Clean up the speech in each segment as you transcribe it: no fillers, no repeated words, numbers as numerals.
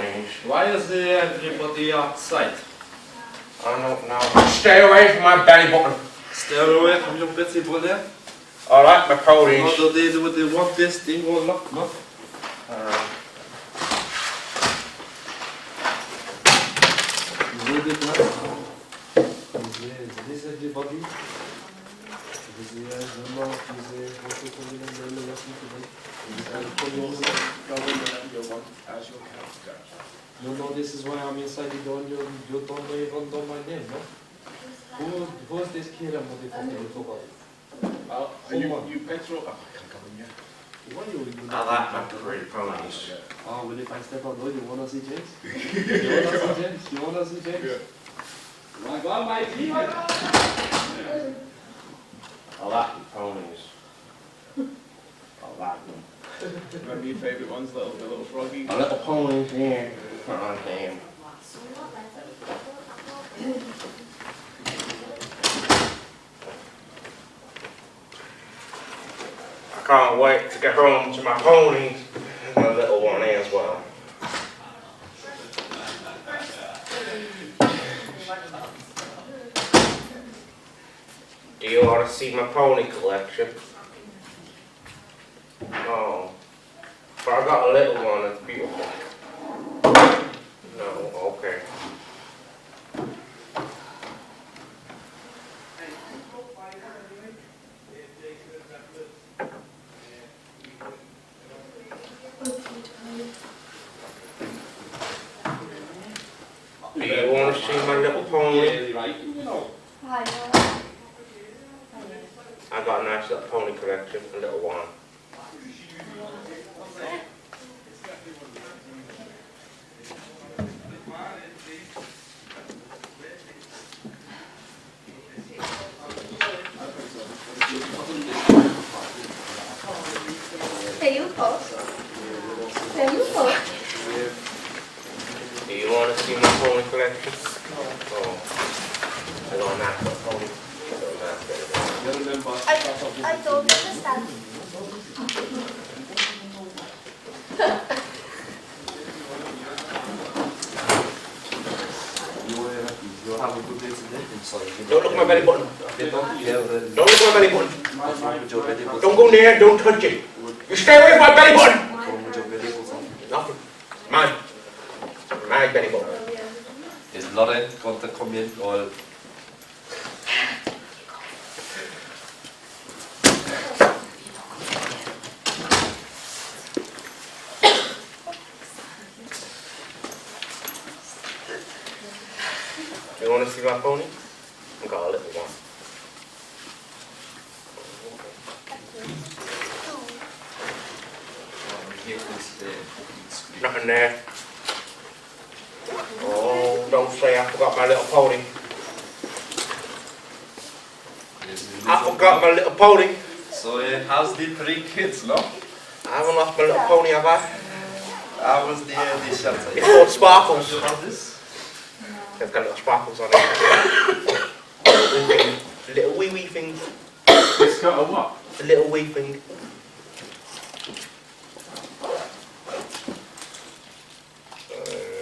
ponies. Why is everybody outside? I don't know. Stay away from my belly button. Stay away from your belly button. I like my ponies. No, they want this thing all locked, no? Is everybody? No, this is why I'm inside the door. You don't even know my name, no? Who's this kid and what you talk about? You petrol? Oh, I can't come in yet. Why you I like my pretty ponies. Oh, well, if I step out, you wanna see James? You wanna see James? Yeah. My God, my G, my God! I like my ponies. I like them. Remember your favourite ones, the little froggy? A little ponies here. Oh, damn. I can't wait to get home to my ponies and my little one as well. Do you want to see my pony collection? Oh, but I got a little one that's beautiful. No, okay. Do you want to see my little pony? I got a nice little pony collection, a little one. Do you want to see my pony collection? Oh, I got a nice little pony. I don't understand. You have a good day today. Don't look at my belly button. Don't Don't look at my belly button. Don't go near, don't touch it. You stay away from my belly button. Nothing. Mine. My belly button. Is Lauren going to come in or? You want to see my pony? I got a little one. Nothing there. Oh, don't say I forgot my little pony. I forgot my little pony. So how's the 3 kids, no? I haven't lost my little pony, have I? How was the shelter? It's called Sparkles. You have this? It's got little sparkles on it. Little wee things. It's got a what? A little wee thing.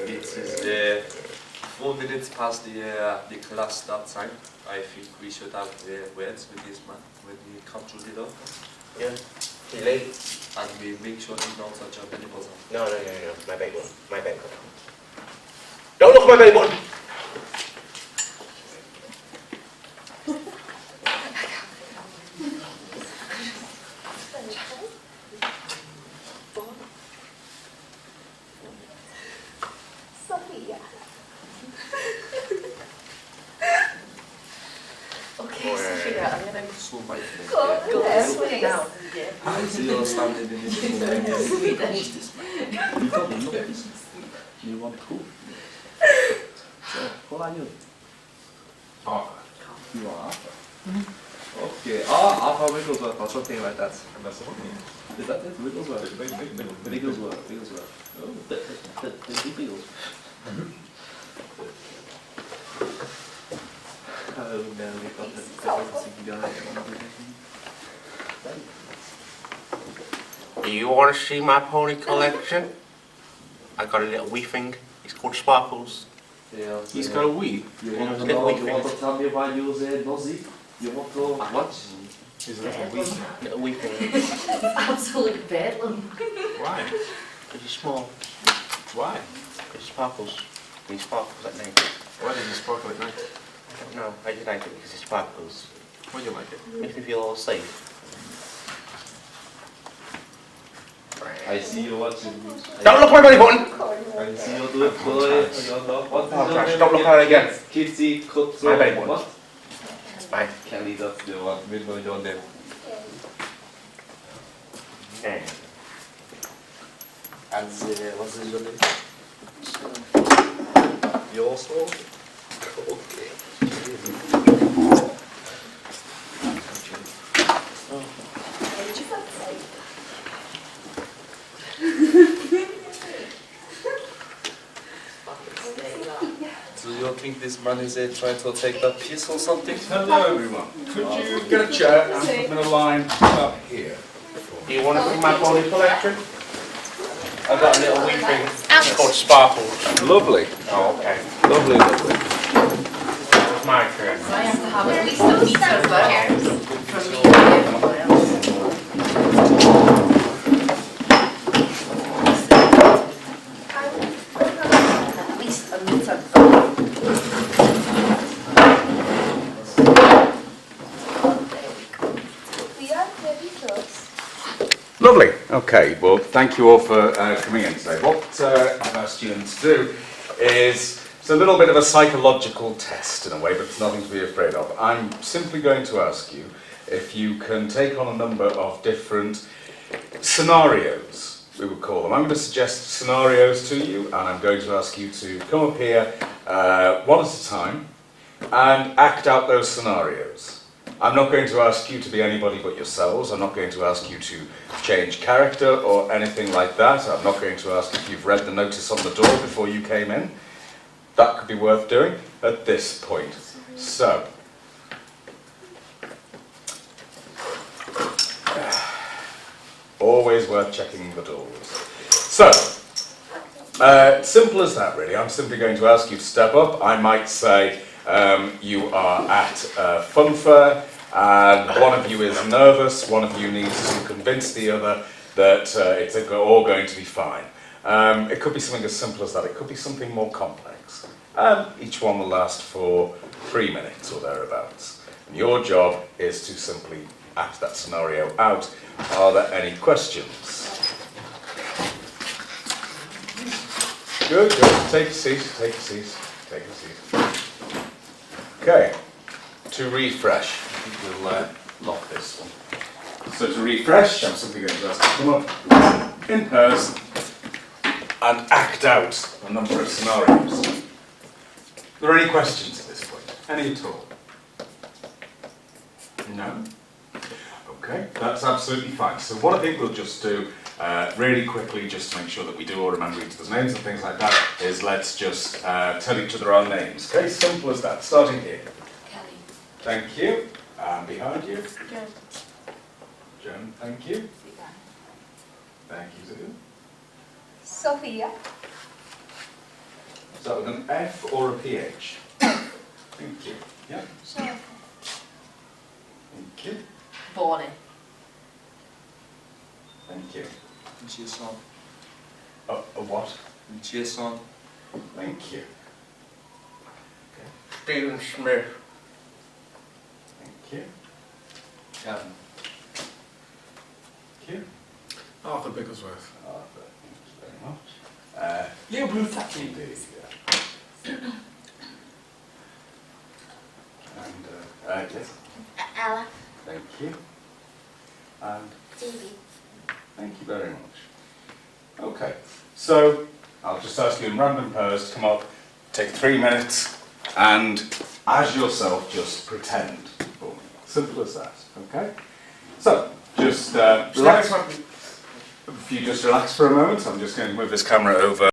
It is 4 minutes past the class start time. I think we should have words with this man when he comes to the door. Yeah. He's late. And we make sure he don't touch our belly button. No. My belly button. My belly button. Don't look at my belly button. Sophia. Okay, Well, Sophia, I'm gonna So my friend. go this way. I see you standing in this Swedish. You told me, look at this. You want cool. So, how are you? You are Arthur. Okay. Alpha Wigglesworth or something like that. And that's the one. Is that it? Wigglesworth? Wigglesworth. Oh, the Wiggles. Oh man, we got the guy. Do you want to see my pony collection? I got a little wee thing. He's called Sparkles. Yeah, He's got a wee. You Yeah, want to little know, wee you thing. want to tell me why you say nosy? You want to what? He's a little wee. Little wee thing. Absolute bedlam. Why? Because he's small. Why? Because he sparkles. He sparkles at night. Why does he sparkle at night? I don't know. I just like it because he sparkles. Why do you like it? Makes me feel all safe. I see you watching. Don't look at my belly button! I see you do it. What is your name Don't look at it again. Kitty, Kutzo, My belly button. what? Fine. Kelly, that's the one. We know your name. Yeah. And what is your name? Yours also? Okay. Do you think this man is trying to take that piece or something? Hello everyone. Could you get a chair and put them in a line up here? Do you want to see my body collection? I've got a little wee thing. It's called Sparkles. Lovely. Oh, okay. Lovely, lovely. It's my turn. So I have to have at least a meter of chairs from me and everyone else. At least a meter from me. We are very close. Lovely. Okay, well, thank you all for coming in today. What I've asked you to do is, it's a little bit of a psychological test in a way, but it's nothing to be afraid of. I'm simply going to ask you if you can take on a number of different scenarios, we would call them. I'm going to suggest scenarios to you, and I'm going to ask you to come up here one at a time and act out those scenarios. I'm not going to ask you to be anybody but yourselves. I'm not going to ask you to change character or anything like that. I'm not going to ask if you've read the notice on the door before you came in. That could be worth doing at this point. So, always worth checking the doors. So, simple as that really. I'm simply going to ask you to step up. I might say, you are at a fun fair and one of you is nervous, one of you needs to convince the other that it's all going to be fine. It could be something as simple as that, it could be something more complex. Each one will last for 3 minutes or thereabouts. And your job is to simply act that scenario out. Are there any questions? Good, good. Take a seat, take a seat, take a seat. Okay, to refresh, I think we'll lock this one. So to refresh, I'm simply going to ask you to come up in pairs and act out a number of scenarios. Are there any questions at this point? Any at all? No? Okay, that's absolutely fine. So what I think we'll just do, really quickly, just to make sure that we do all remember each other's names and things like that, is let's just tell each other our names. Okay, simple as that. Starting here. Kelly. Thank you. And behind you. Joan. Joan, thank you. Thank you, Sue. Sophia. Is that with an F or a PH? Thank you. Yeah, thank you. Bonnie. Thank you. Jason. A what? Jason. Thank you. Stephen Smith. Thank you. Kevin. Thank you. Arthur Bigglesworth. Arthur, thank you very much. Leo Blue Indeed, yeah. And, yes, Ella. thank you. And Phoebe. thank you very much. Okay, so I'll just ask you in random pairs to come up, take 3 minutes, and as yourself, just pretend for me. Simple as that, okay? So, just relax. If you just relax for a moment, I'm just going to move this camera over.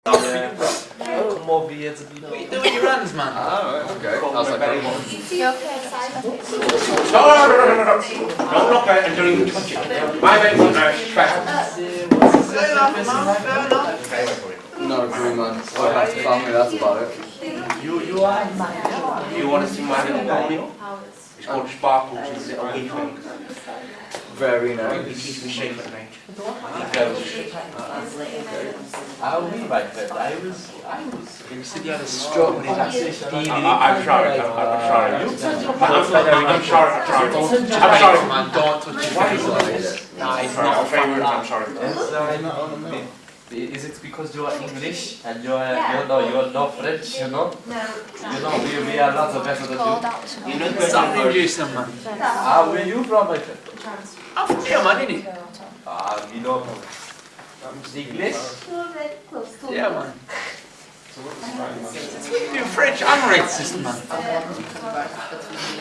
Come over here to be What are you doing your hands, man? Oh, okay. You okay, Simon? No. Don't look at it until you touch it. My belly button is special. Fair enough, man, fair enough. Okay, wait for it. family, man. So that's family, that's about it. You are. You want to see my little pony? It's called Sparkles. He's a little weakling. Very He nice. keeps me safe at night. He goes. I'll be right there. I was. You said you had a stroke when he got sick. I'm sorry. I'm sorry. I'm sorry, man. Don't touch his face. Nah, it's not a favourite. I'm sorry. Is it because you are English and you are not French, you know? No. We are lots of better than you. You know the Stop question introducing, man. Where are you from, my friend? I'm from here, man, innit? We know English. Yeah, man. You're French and racist, man.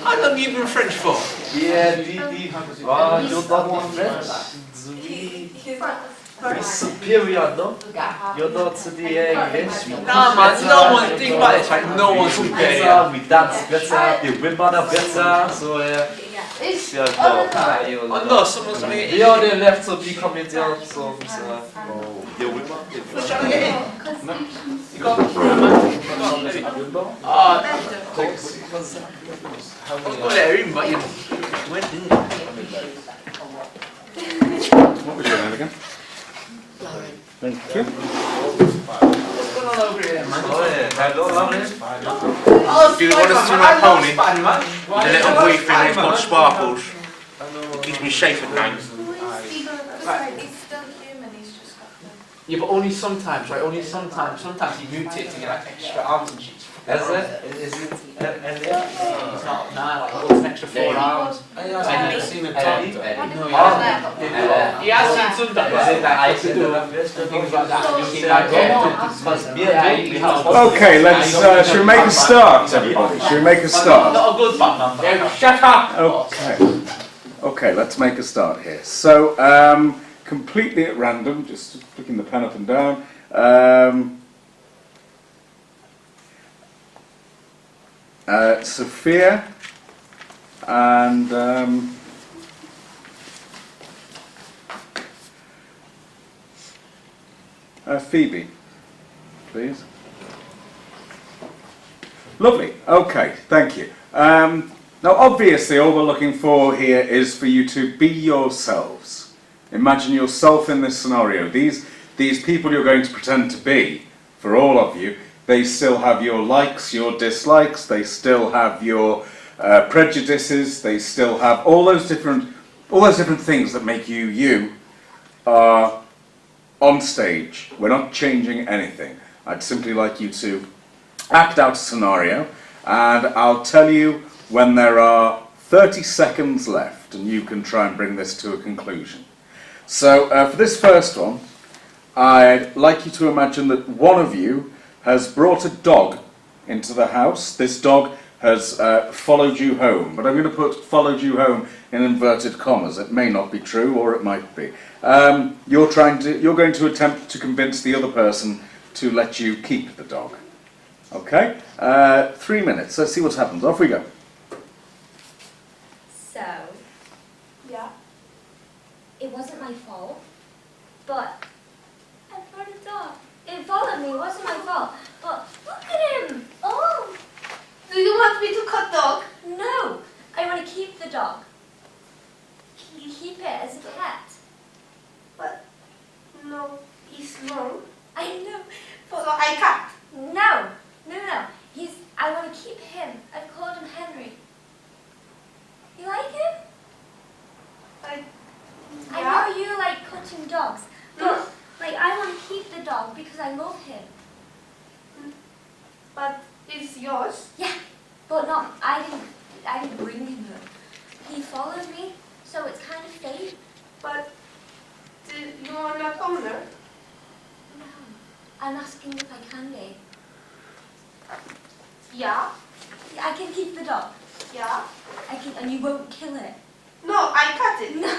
How long you been French for? Yeah, you're not French. We superior, no? You're not the English. Nah, man, no one, think about it, right? No one's superior. We dance better, the women are better, so Oh no, someone's gonna get we are the left to be comedian, so the women. Who's trying to get in? You got I was going to let her in, but you went in. What was your name again? Thank you. What's going on over here, man? Hello, Lauren. Do you want to see my pony? The little wee thing is called Sparkles. It keeps me safe at night. He's still human, he's just got the... Yeah, but only sometimes, right? Only sometimes. Sometimes he mutates to get like extra arms and shit. Is it? It's not, nah, like he got an extra 4 arms. I've never seen a talk. No, he has seen sometimes. Is it that I to do things like that. You can like, Okay, let's, should we make a start, everybody? Should we make a start? Not a good Batman. Shut up! Okay. Okay, let's make a start here. So, completely at random, just flicking the pen up and down. Sophia and Phoebe, please. Lovely. Okay, thank you. Now, obviously, all we're looking for here is for you to be yourselves. Imagine yourself in this scenario. These people you're going to pretend to be, for all of you, they still have your likes, your dislikes, they still have your prejudices, they still have all those different things that make you you are on stage. We're not changing anything. I'd simply like you to act out a scenario, and I'll tell you when there are 30 seconds left, and you can try and bring this to a conclusion. So for this first one, I'd like you to imagine that one of you has brought a dog into the house. This dog has followed you home, but I'm going to put followed you home in inverted commas. It may not be true, or it might be. You're going to attempt to convince the other person to let you keep the dog. Okay? 3 minutes. Let's see what happens. Off we go. So, yeah, it wasn't my fault, but I brought a dog. It followed me, it wasn't my fault, but look at him! Oh! Do you want me to cut dog? No, I want to keep the dog. Keep it as a pet. But, no, he's long. I know, but... So I cut? No. I want to keep him. I've called him Henry. You like him? Yeah. I know you like cutting dogs, but I want to keep the dog because I love him. But it's yours? Yeah, but not. I didn't bring him here. He followed me, so it's kind of fate. But you are not owner? No. I'm asking if I can be. Yeah? I can keep the dog. Yeah? I can, and you won't kill it. No, I cut it. No.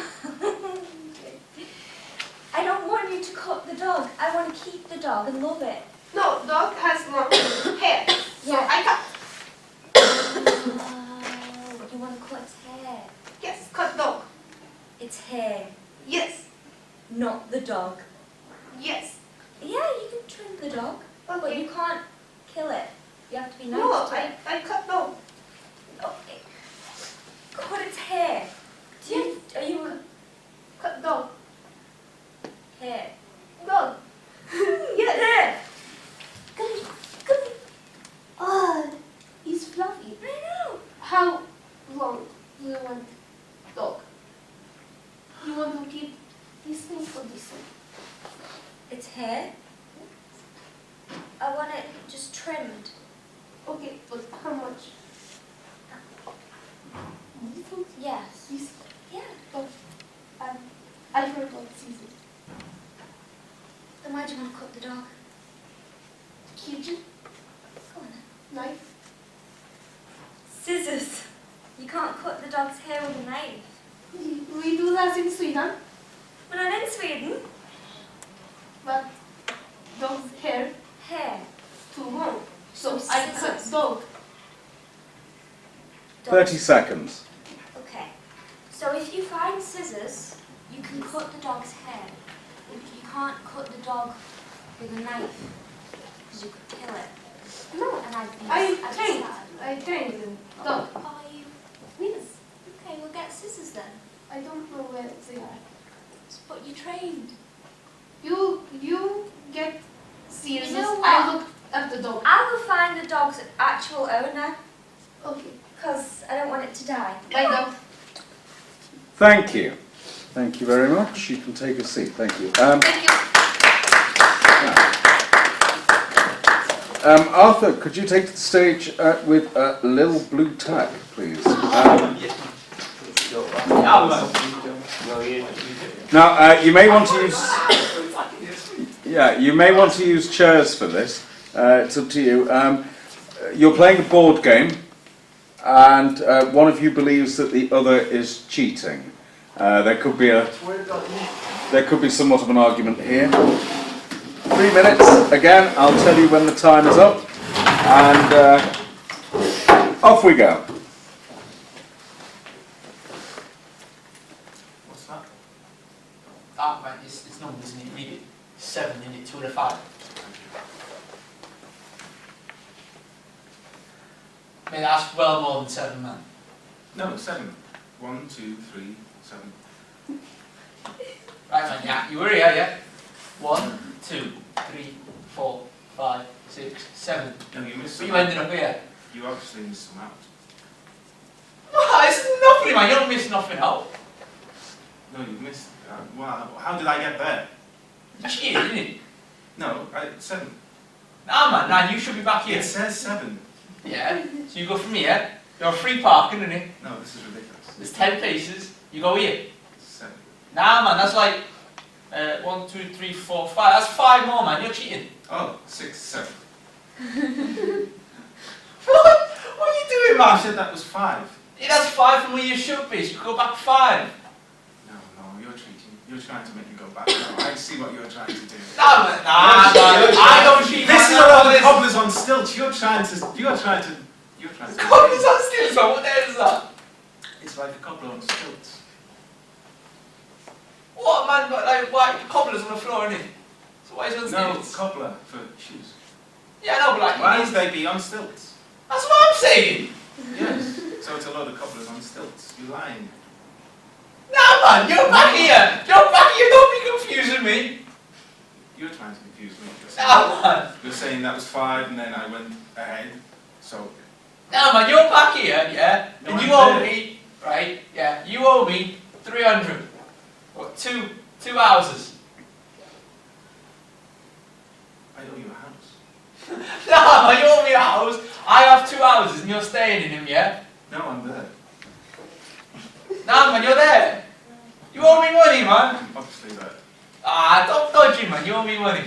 I don't want you to cut the dog. I want to keep the dog and love it. No, dog has long hair. So yeah. I cut. Oh, you want to cut its hair? Yes, cut dog. Its hair? Yes. Not the dog? Yes. Yeah, you can trim the dog. But you can't kill it. You have to be nice No, to it. I cut dog. Okay. Cut its hair. Are you Cut dog. hair? Dog. Yes. Hair. Ah, he's fluffy. I know. How long do you want dog? You want to keep this thing or this thing? Its hair. I want it just trimmed. Okay, but how much? This one? Yes. This? Yeah. Dog. I forgot scissors. Then why do you want to cut the dog? Kitchen? Go on then. Knife? Scissors. You can't cut the dog's hair with a knife. We do that in Sweden, We're not in Sweden. but dog's hair Hair. too long. So So I cut scissors. dog. 30 seconds. Okay. So if you find scissors, you can cut the dog's hair. You can't cut the dog with a knife because you could kill it. No, And I'd be I trained. sad. I trained them. Dog. Are you? Yes. Okay, we'll get scissors then. I don't know where they are. But you trained. You get scissors. You know I what? look at the dog. I will find the dog's actual owner Okay. because I don't want it to die. Bye dog. Thank you. Thank you very much. You can take a seat. Thank you. Thank you. Arthur, could you take to the stage with a little blue tag, please? Now, you may want to use. Yeah, you may want to use chairs for this. It's up to you. You're playing a board game, and one of you believes that the other is cheating. There could be somewhat of an argument here. 3 minutes. Again, I'll tell you when the time is up, and off we go. What's that? Ah, right, it's numbers, isn't it? Read it. 7 in it, 2 and a 5. I mean, that's well more than 7, man. No, 7. 1, 2, 3, 7. Right, man, yeah, you were here, yeah? 1, 2, 3, 4, 5, 6, 7. No, you missed But some you out. ended up here. You obviously missed some out. Well, it's nothing, man. You don't miss nothing out. No, you missed. Well, how did I get there? You cheated, didn't you? No, 7. Nah, man, nah, you should be back here. It says 7. Yeah, so you go from here. You're free parking, isn't it? No, this is ridiculous. There's 10 places. You go here. 7. Nah, man, that's like 1, 2, 3, 4, 5. That's 5 more, man. You're cheating. Oh, 6, 7. What are you doing, I man? said that was 5. Yeah, that's 5 from where you should be. So you go back 5. No, you're cheating. You're trying to make me go back. No, I see what you're trying to do. Nah, man, nah, I don't cheat. This is man. a lot of cobblers on stilts. You're trying to. Cobblers on stilts, man. What the hell is that? It's like a cobbler on stilts. What, man? But like, why cobblers on the floor, innit? So why is it on No, stilts? cobbler for shoes. Yeah, I know, but like, Why it would is- they be on stilts? that's what I'm saying. Yes. So it's a lot of cobblers on stilts. You're lying. Nah, man, you're back here. You're back here. Don't be confusing me. You're trying to confuse me. Nah, man. You're saying that was 5 and then I went ahead. So Nah, man, you're back here, yeah? No, And I'm you owe there. me, right? Yeah, you owe me 300. What, two houses. I owe you a house. Nah, man, you owe me a house. I have 2 houses and you're staying in them, yeah? No, I'm there. Nah, man, you're there. You owe me money, man. I'm obviously there. Ah, don't dodge me, man. You owe me money.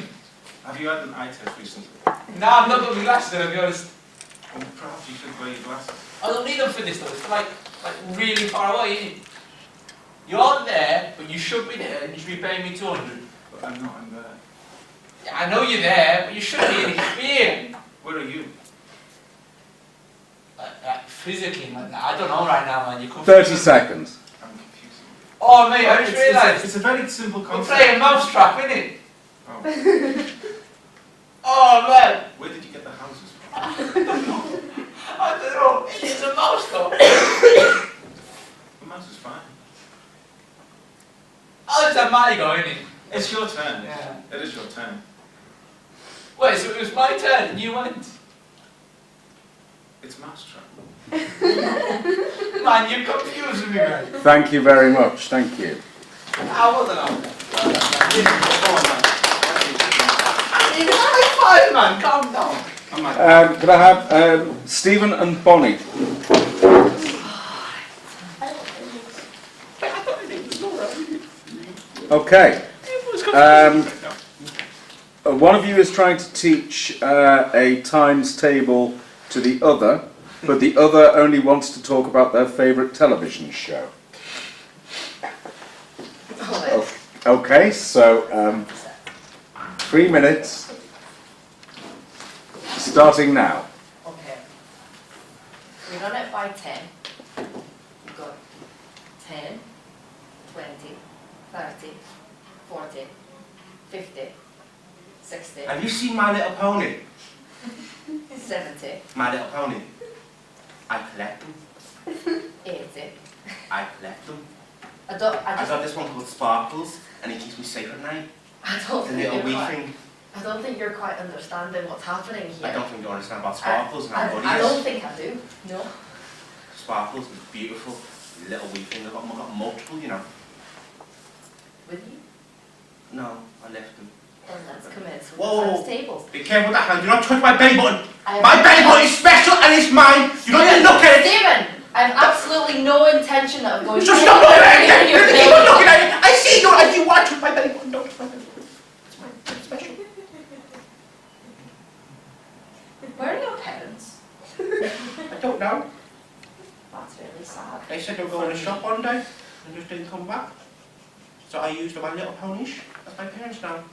Have you had an eye test recently? Nah, I'm not got my glasses, I'll be honest. Well, perhaps you should wear your glasses. I don't need them for this though. It's like really far away, isn't it? You're there, but you should be there, and you should be paying me 200. But I'm not. I'm there. Yeah, I know you're there, but you should be, and you should be here. Where are you? Physically, man. I don't know right now, man. You come 30 seconds. I'm confusing. Oh, mate, I just It's realised. a very simple We're concept. playing mousetrap, innit? Oh. Oh, man. my go, isn't it? It's your turn. Yeah. It is your turn. Wait, so it was my turn and you went? It's Mousetrap. Man, you're confusing me, man. Thank you very much. Thank you. I wasn't on that. Come on, man. It's only 5, man. Calm down. Come on. Could I have Stephen and Bonnie? Okay. One of you is trying to teach a times table to the other, but the other only wants to talk about their favourite television show. Okay, so 3 minutes, starting now. Okay. We run it by 10. We've got 10, 20, 30, 40, 50, 60, Have you seen My Little Pony? 70, My Little Pony. I collect them. 80. I collect them. I I just got this one called Sparkles, and he keeps me safe at night. I don't The think little you're wee quite, thing. I don't think you're quite understanding what's happening here. I don't think you understand about Sparkles and how good I he don't is. think I do. No. Sparkles is beautiful. Little wee thing. I've got multiple, you know. With you? No, I left them. Then let's commence with Whoa. the times tables. Be careful with that hand. Do not touch my belly button. I My have- belly button is special and it's mine. You don't need to look at it. Stephen! I have absolutely no intention of going Just stop looking at it. near your Keep on belly. looking at it. I see you and you want to touch my belly button. Don't touch my belly button. It's mine. It's special. Where are your parents? I don't know. That's really sad. They said they were going to the shop one day and just didn't come back. So I used My Little Ponies. That's my parents now.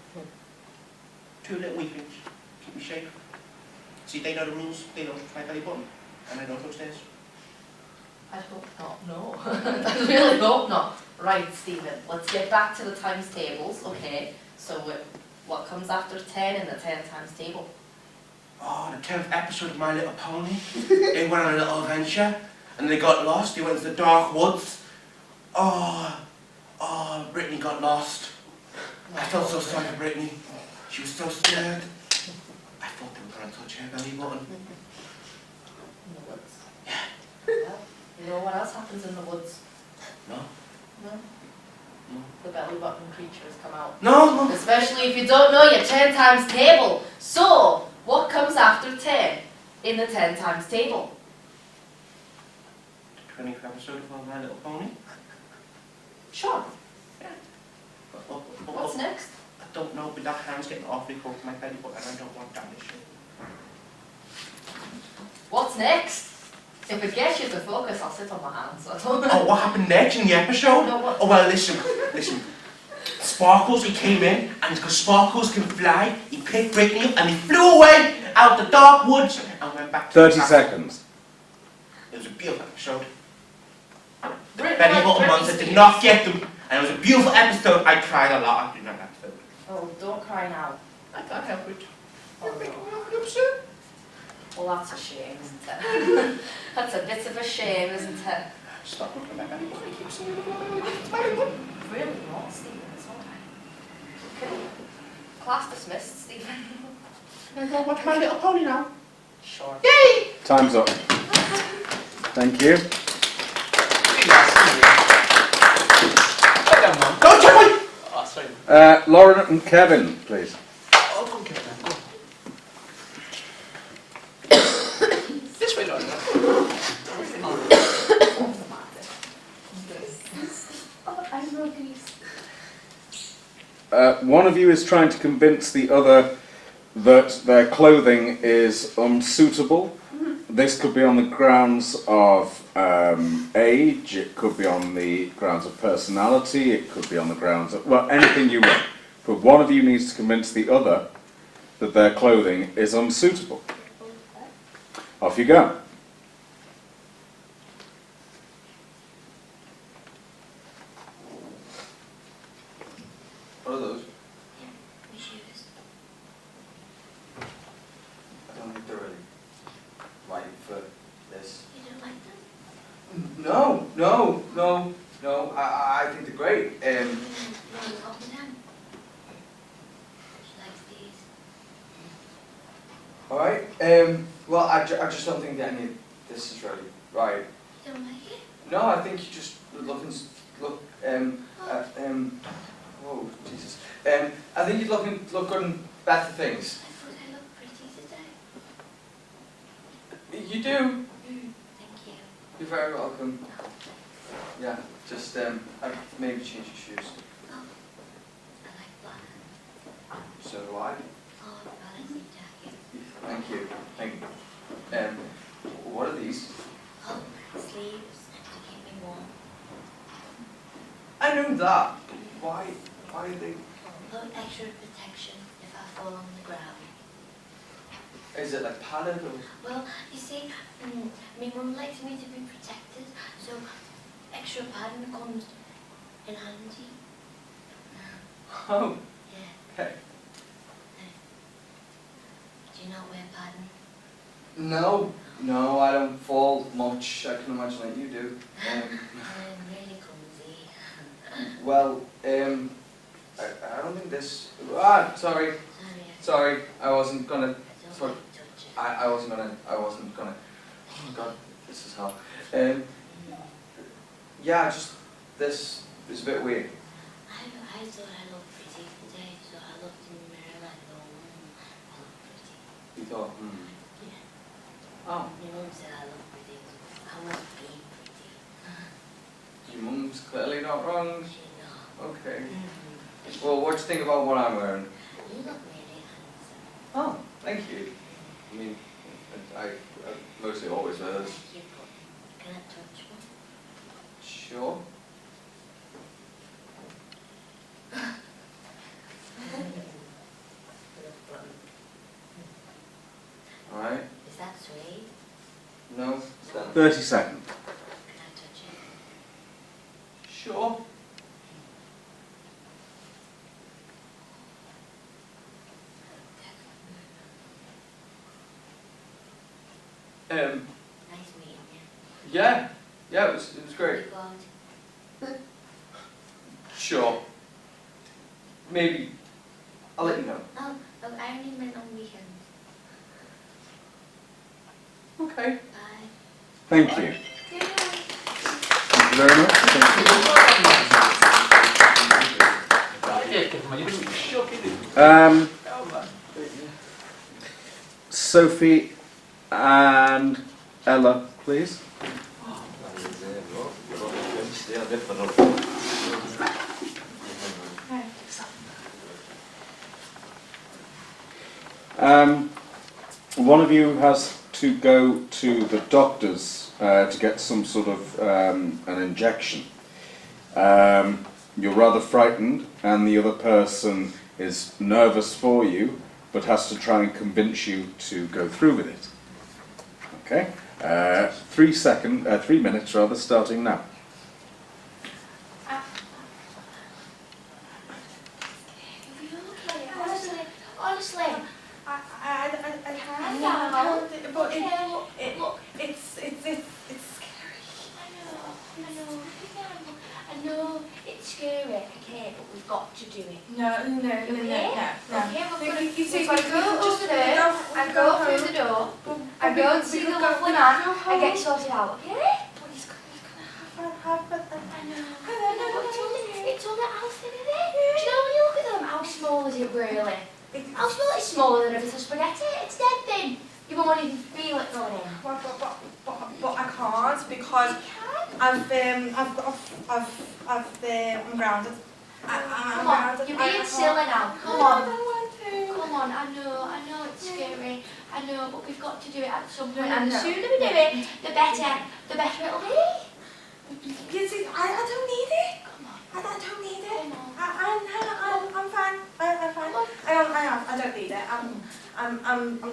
2 little wee things. Keep me safe. See, they know the rules. They don't touch my belly button. And I don't touch theirs. I hope not, no. I really hope not. Right, Stephen, let's get back to the times tables, okay? So what comes after 10 in the 10 times table? Oh, the 10th episode of My Little Pony. They went on a little adventure and they got lost. They went to the dark woods. Oh, Brittany got lost. I felt so sorry for Brittany. She was so scared. I thought they were going to touch her belly button. In the woods. Yeah. Well, you know what else happens in the woods? No? No? No. The belly button creatures come out. No, no. Especially if you don't know your 10 times table. So, what comes after 10 in the 10 times table? 20th episode of My Little Pony. Sure. But What's next? I don't know, but that hand's getting awfully close to my belly button and I don't want damage. What's next? If it gets you to focus, I'll sit on my hands. I don't know. Oh, what happened next in the episode? No, what? Oh, well, listen. Sparkles, he came in, and because Sparkles can fly, he picked Brittany up and he flew away out the dark woods and went back to 30 the castle. seconds. It was a beautiful episode. The Brit- belly like button Britney monster did Spears. not get them, and it was a beautiful episode. I cried a lot after that episode. Oh, don't cry now. I can't help it. Oh, You're making no. me awfully upset. Well, that's a shame, isn't it? That's a bit of a shame, isn't it? Stop looking at my belly button. I keep saying it's my belly button. Really not, Stephen. It's all right. Okay. Class dismissed, Stephen. Can I go watch My Little Pony now? Sure. Yay! Time's up. Thank you. Don't touch my... Oh, sorry. Lauren and Kevin, please. Oh, come get that. Go. This way, Lauren. Oh, I'm no grease. One of you is trying to convince the other that their clothing is unsuitable. This could be on the grounds of age, it could be on the grounds of personality, it could be on the grounds of, well, anything you want. But one of you needs to convince the other that their clothing is unsuitable. Off you go. What are those? Shoes. I don't think they're really right for this. You don't like them? No. I think they're great. No. Alright, well, I just don't think that any of this is really right. You don't like it? No, I think you just look, oh, Jesus. I think you'd look good in better things. I thought I looked pretty today. You do. Thank you. You're very welcome. Yeah, just, I'd maybe change your shoes. Oh, I like black. So do I. Oh, I like your jacket. Thank you. Thank you. What are these? Oh, sleeves to keep me warm. I know that. Why are they? Oh, extra protection if I fall on the ground. Is it like padded or? Well, you see, my mum likes me to be protected, so extra padding comes in handy. Oh, Yeah. okay. Do you not wear padding? No, I don't fall much. I can imagine that you do. I'm really clumsy. Well, I don't think this. Sorry. Sorry, I wasn't gonna. I don't Sorry. want to touch it. I wasn't gonna. Oh God, this is hell. Yeah, just this is a bit weird. I thought I looked pretty today, so I looked in the mirror and I thought, I look pretty. You thought, Yeah. Oh, My mum said I look pretty, so I was being pretty. your mum's clearly not wrong. She know. Okay. Mm-hmm. Well, what do you think about what I'm wearing? You look really handsome. Oh, thank you. I mean, I mostly always wear this. Thank you, but can I touch one? Sure. All right. Is that sweet? No, it's done. 30 seconds. Can I touch it? Sure. Nice meeting you. Yeah, it was great. We go out. Sure. Maybe. I'll let you know. Oh, I only meant on weekends. Okay. Bye. Thank you. Good night. Thank you very much. Sophie and Ella, please. One of you has to go to the doctor's to get some sort of an injection. You're rather frightened, and the other person is nervous for you, but has to try and convince you to go through with it. Okay? 3 minutes rather, starting now. Honestly, I can't. No. But Okay, look. it's scary. I know it's scary, okay, but we've got to do it. No. Okay, we're gonna, You see, we've got to we go could just over there and go through the door and go and see the lovely man and get sorted out, okay? But he's gonna have I know, but it's all the outfit in it. Do you know when you look at them, how small is it really? How small? It's smaller than a bit of spaghetti. It's dead thin. You won't even feel it going in. But I can't because I'm grounded. I'm Come on, grounded. you're I being can't. silly now. Come I on. don't want to. Come on, I know it's scary. I know, but we've got to do it at some point. No, And the no. sooner we do it, the better it'll be. You see, I don't need it. Come on. I don't need it. Come on. I'm fine. I'm fine. I don't need it. I'm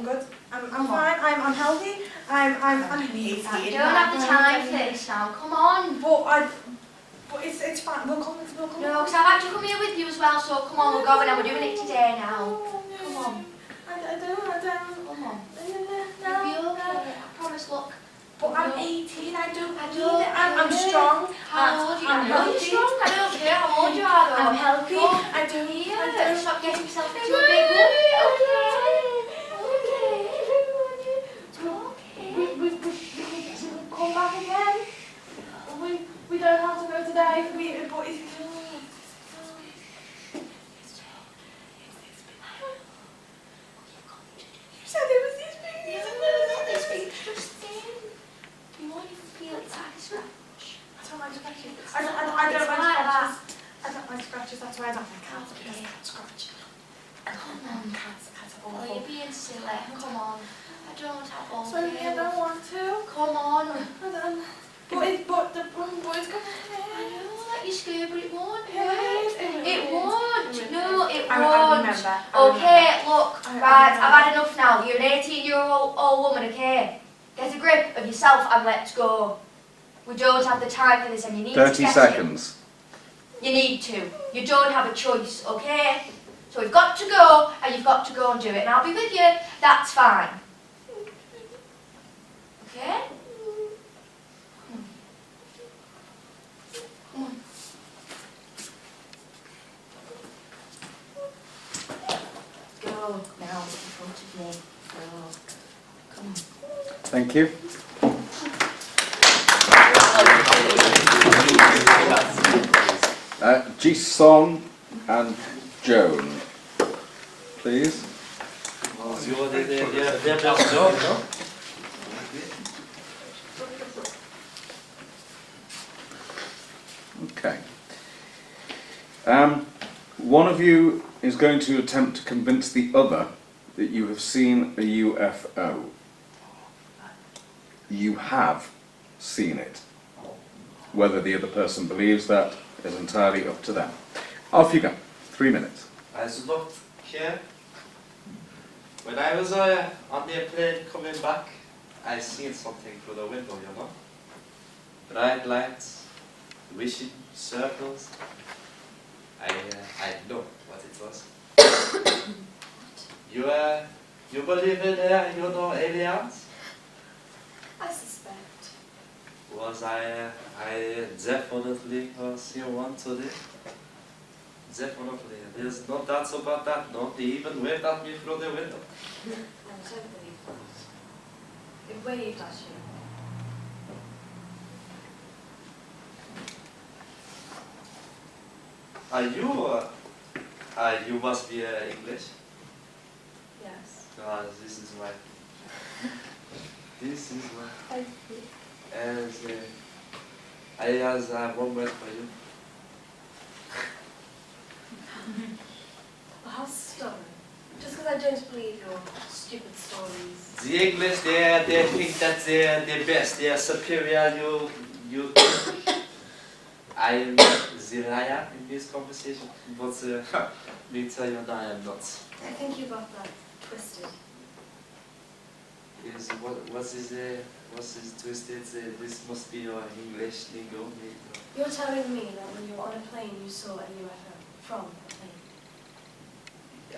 good. I'm fine. I'm healthy. I'm easy. I don't have the time for this now. Come on. But it's fine. We'll come. No, because I've had to come here with you as well, so come on, we're going and we're doing it today now. Come on. I don't. Come on. You'll be okay. I promise, look. But I'm 18. I don't I need don't it. I'm care. strong. How old are you? I'm I know you're healthy. strong. I don't care how old you are, though. I'm healthy. Come I don't. here. I don't. Stop getting yourself into a big whoop. Okay. 18-year-old woman, okay? Get a grip of yourself and let's go. We don't have the time for this and you need to 30 get seconds. You need to. You don't have a choice, okay? So we've got to go and you've got to go and do it. And I'll be with you. That's fine. Okay? Go now in front of me. Go. Come on. Thank you. Ji-Song and Joan, please. Okay. One of you is going to attempt to convince the other that you have seen a UFO. You have seen it. Whether the other person believes that is entirely up to them. Off you go. 3 minutes. I do not care. When I was on the plane coming back, I seen something through the window, you know? Bright lights, wishing circles. I know what it was. You believe in aliens? I suspect. Was I definitely see one today. Definitely. There's no doubts about that. No, they even waved at me through the window. I don't believe that. It waved at you. You must be English. Yes. This is why. This is why. I see. As I have one word for you. How stubborn. Just because I don't believe your stupid stories. The English, they think that they're the best. They are superior. You. I am the liar in this conversation, but me tell you, no, I am not. I think you got that twisted. Yes, what is twisted? This must be your English lingo. You're telling me that when you were on a plane you saw a UFO from a plane.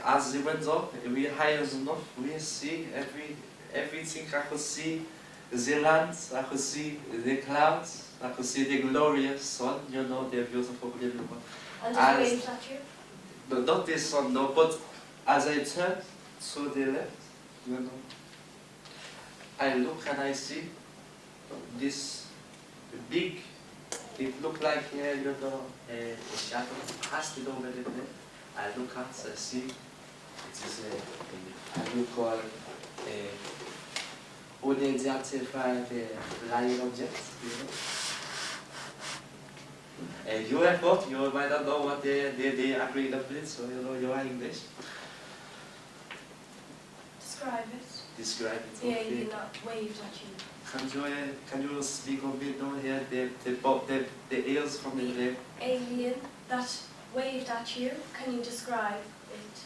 As we went up, we higher enough, we see everything. I could see the land, I could see the clouds, I could see the glorious sun, you know, the beautiful, beautiful. And just waved at you? No, not this sun, no, but as I turned to the left, you know, I look and I see this big, it looked like, you know, a shadow passed it over the place. I look at, I see, it is I look call unidentified flying object, you know. UFO, you might not know what they agreed with, so you know you are English. Describe it. Describe it. Yeah, Okay. you not waved at you. Can you speak a bit down here? The ears from the Alien that waved at you. Can you describe it?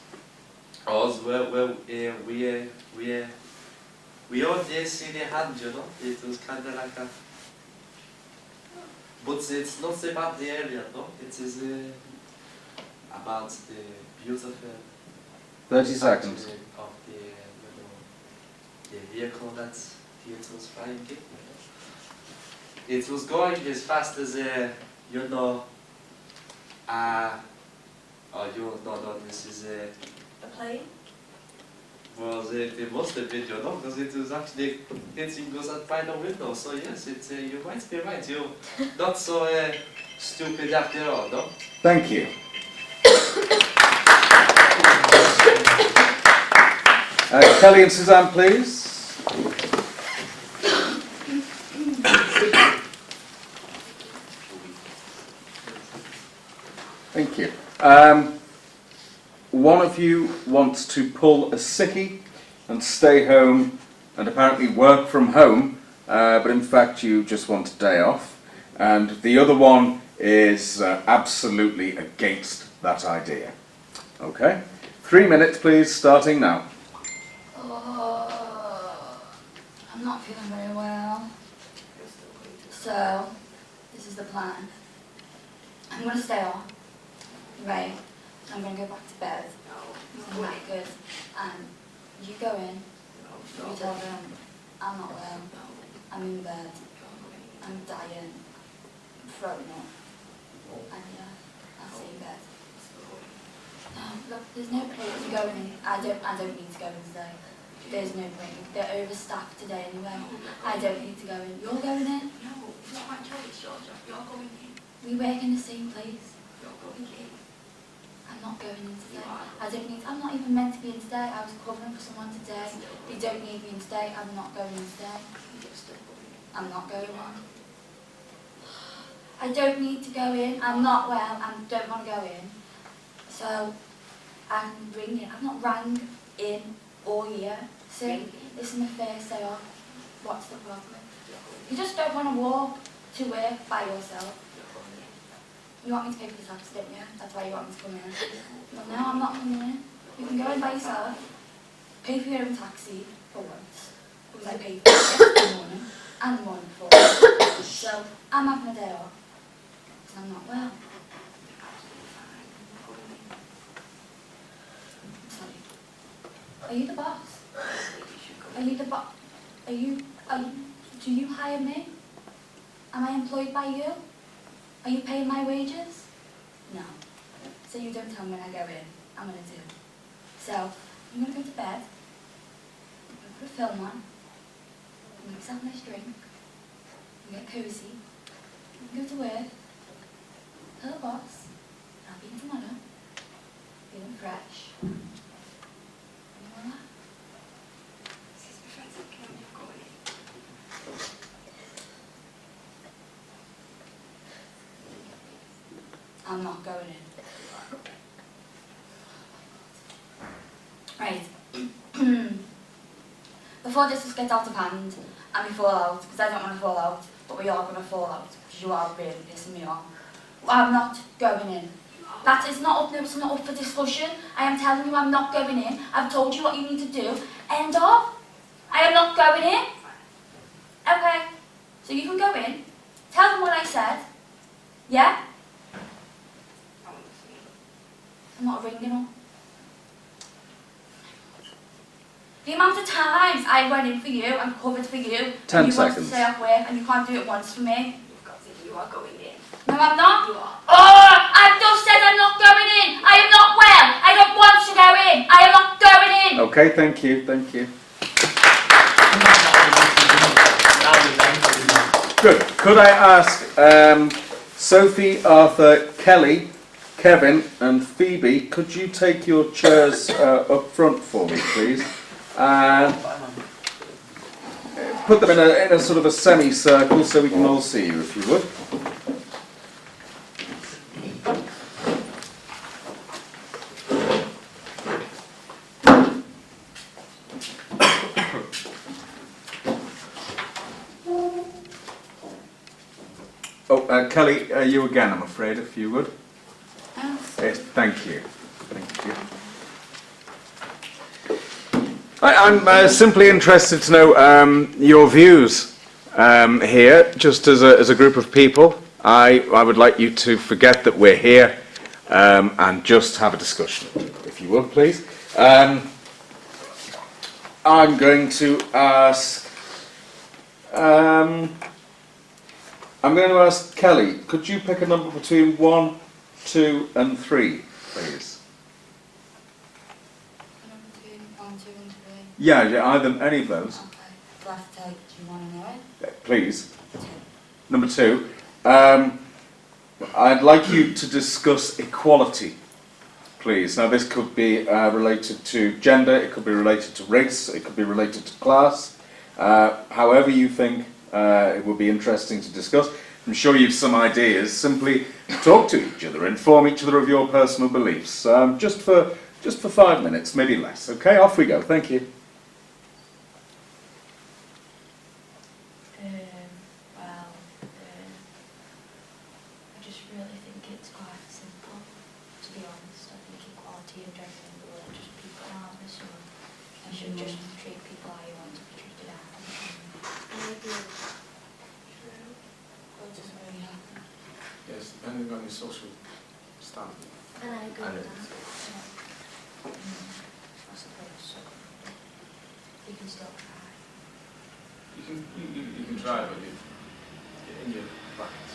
Oh, well, we all did see the hand, you know. It was kind of like that. But it's not about the area, no. It is about the beautiful 30 seconds. of the vehicle that it was flying in. It was going as fast as you know. This is A plane? well, it must have been, you know, because it was actually hitting us outside the window. So yes, you might be right. You're not so stupid after all, no? Thank you. Kelly and Suzanne, please. Thank you. One of you wants to pull a sickie and stay home and apparently work from home, but in fact you just want a day off. And the other one is absolutely against that idea. Okay? 3 minutes, please, starting now. Oh. I'm not feeling very well. So, this is the plan. I'm going to stay on. Right. I'm going to go back to bed. I'm knackered. And you go in. You tell them I'm not well. I'm in bed. I'm dying. I'm throwing up. And yeah, I'll see you in bed. No, look, there's no point in going in. I don't need to go in today. There's no point. They're overstaffed today anyway. I don't need to go in. You're going in? No, it's not my choice, Georgia. You're going in. We work in the same place. You're going in. I'm not going in today. I don't need. I'm not even meant to be in today. I was covering for someone today. They don't need me in today. I'm not going in today. I'm not going in. I don't need to go in. I'm not well. I don't want to go in. So I'm ringing. I've not rang in all year. See, this is my first day off. What's the problem? You just don't want to walk to work by yourself. You want me to pay for the taxi, don't you? That's why you want me to come in. Well, no, I'm not coming in. You can go in by yourself, pay for your own taxi for once. Because I paid for it yesterday morning and the morning before. So I'm having a day off. Because I'm not well. Sorry. Are you the boss? Are you the boss? Do you hire me? Am I employed by you? Are you paying my wages? No. So you don't tell me when I go in. I'm going to do. So, I'm going to go to bed. I'm going to put a film on. I'm going to have a nice drink. I'm going to get cosy. I'm going to go to work. Tell the boss. I'll be in tomorrow. Feeling fresh. And voila. I'm not going in. Right. Before this gets out of hand and we fall out, because I don't want to fall out, but we are going to fall out, because you are really pissing me off. I'm not going in. That is not up, it's not up for discussion. I am telling you I'm not going in. I've told you what you need to do. End of. I am not going in. Okay. So you can go in. Tell them what I said. Yeah? I'm not ringing them. The amount of times I went in for you and covered for you, 10 and you seconds. want to stay off work and you can't do it once for me. You've got to, you are going in. No, I'm not. You are. Oh, I've just said I'm not going in. I am not well. I don't want to go in. I am not going in. Okay, thank you, thank you. Good. Could I ask Sophie, Arthur, Kelly, Kevin and Phoebe, could you take your chairs up front for me, please? And put them in a sort of a semicircle so we can all see you, if you would. Oh, Kelly, you again, I'm afraid, if you would. Yes, thank you. Thank you. I'm simply interested to know your views here, just as a group of people. I would like you to forget that we're here and just have a discussion, if you would, please. I'm going to ask. I'm going to ask Kelly. Could you pick a number between 1, 2 and 3, please? Number 2, 1, 2 and 3. Yeah, either any of those. Okay. Do I have to tell you, do you want to know it? Please. 2. Number 2. I'd like you to discuss equality, please. Now this could be related to gender, it could be related to race, it could be related to class. However you think it would be interesting to discuss. I'm sure you've some ideas. Simply talk to each other, inform each other of your personal beliefs. Just for 5 minutes, maybe less. Okay, off we go. Thank you. Well, I just really think it's quite simple, to be honest. I think equality and gender in the world, just people are this one. I should just treat people how you want to be treated. social standing. And I agree I know. with that. I suppose so. You can still try. You can try, but you in your brackets.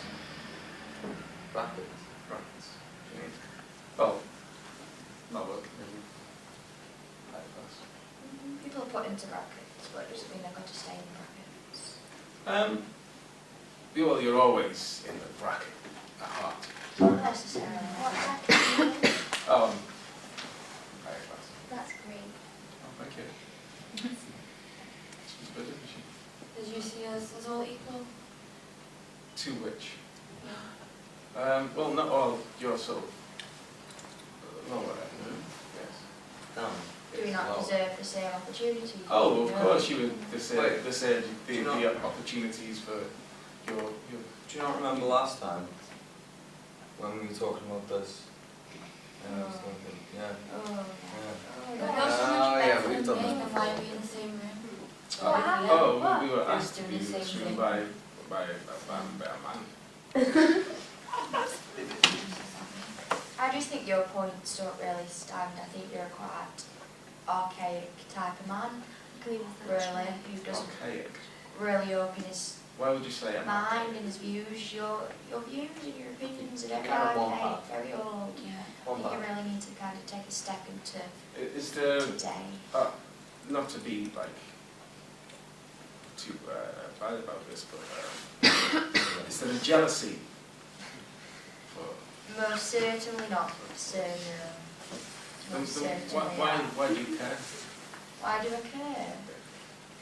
Brackets. Brackets. You need. Well, not working. High class. People are put into brackets, but it doesn't mean they've got to stay in brackets. Well, you're always in the bracket at heart. Not necessarily. High class. That's great. Oh, thank you. She's good, isn't she? Did you see us as all equal? To which? Well, not all. You're so lower end. Yes. Down. Do we not Low. deserve the same opportunity? Oh, of No. course you would. They said Wait. the Do you not- the opportunities for your. Do you not remember last time when we were talking about this? And I was thinking, yeah. Oh, Yeah. You're so much yeah, better we've than done me, that then why are we in the same room? What happened? Oh, we were Who's asked to doing be the same streamed thing? by a man. I just think your points don't really stand. I think you're a quite archaic type of man, Agree with that. really, who doesn't Archaic. really open his Why would you say I'm mind and his views, your views and your opinions and everything. Kind of one Archaic, part. very old, yeah. I One think you part. really need to kind of take a step into Is there today. not to be like too bad about this, but is there a jealousy for? Most certainly not, so no. Most certainly not. Why do you care? Why do I care?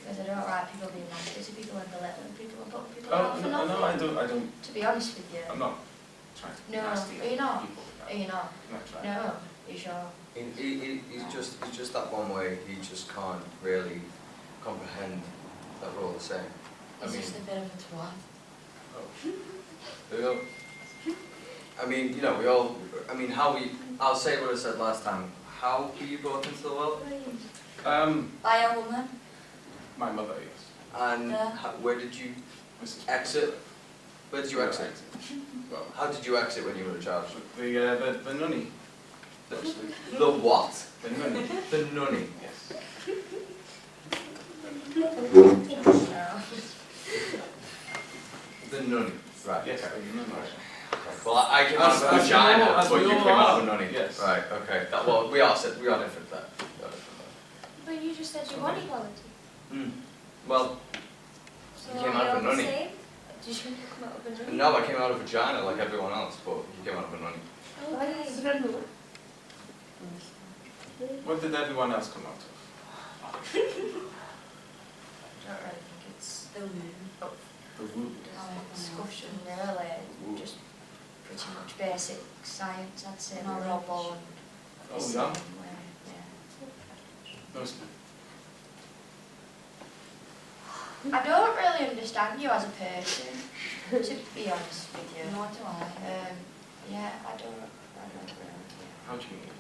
Because I don't like people being nasty to people and belittling people and putting people Oh down for no, nothing. I don't. To be honest with you. I'm not trying to be No, nasty. are you not? People. Are you not? I'm not trying. No, are you sure? He's just that one way. He just can't really comprehend that we're all the same. He's just a bit of a twat. Oh. We all, I mean, you know, we all. I mean, I'll say what I said last time. How were you brought into the world? By a woman. My mother, yes. And Yeah. where did you Mrs. exit? Where did you exit? Well, How did you exit when you were a child? the nunny. The what? The nunny. The nunny. Yes. The nunny. Right. Yes. Okay. The nunny. Well, I came out of a As we vagina, all- as but we you all came out of a are. nunny. Yes. Right. Okay. Well, we are different there. We are different there. But you just said you want equality. Well, So You came are out of we a all the nunny. same? Did you come out of a nunny? no, I came out of a vagina like everyone else, but you came out of a nunny. Okay. What did everyone else come out of? I don't really think it's The womb. discussion really, just pretty much basic science, I'd say. We're all born the Oh, same yeah? way, yeah. Mostly. I don't really understand you as a person, to be honest with you. Nor do I. Yeah, I don't really. How do you mean?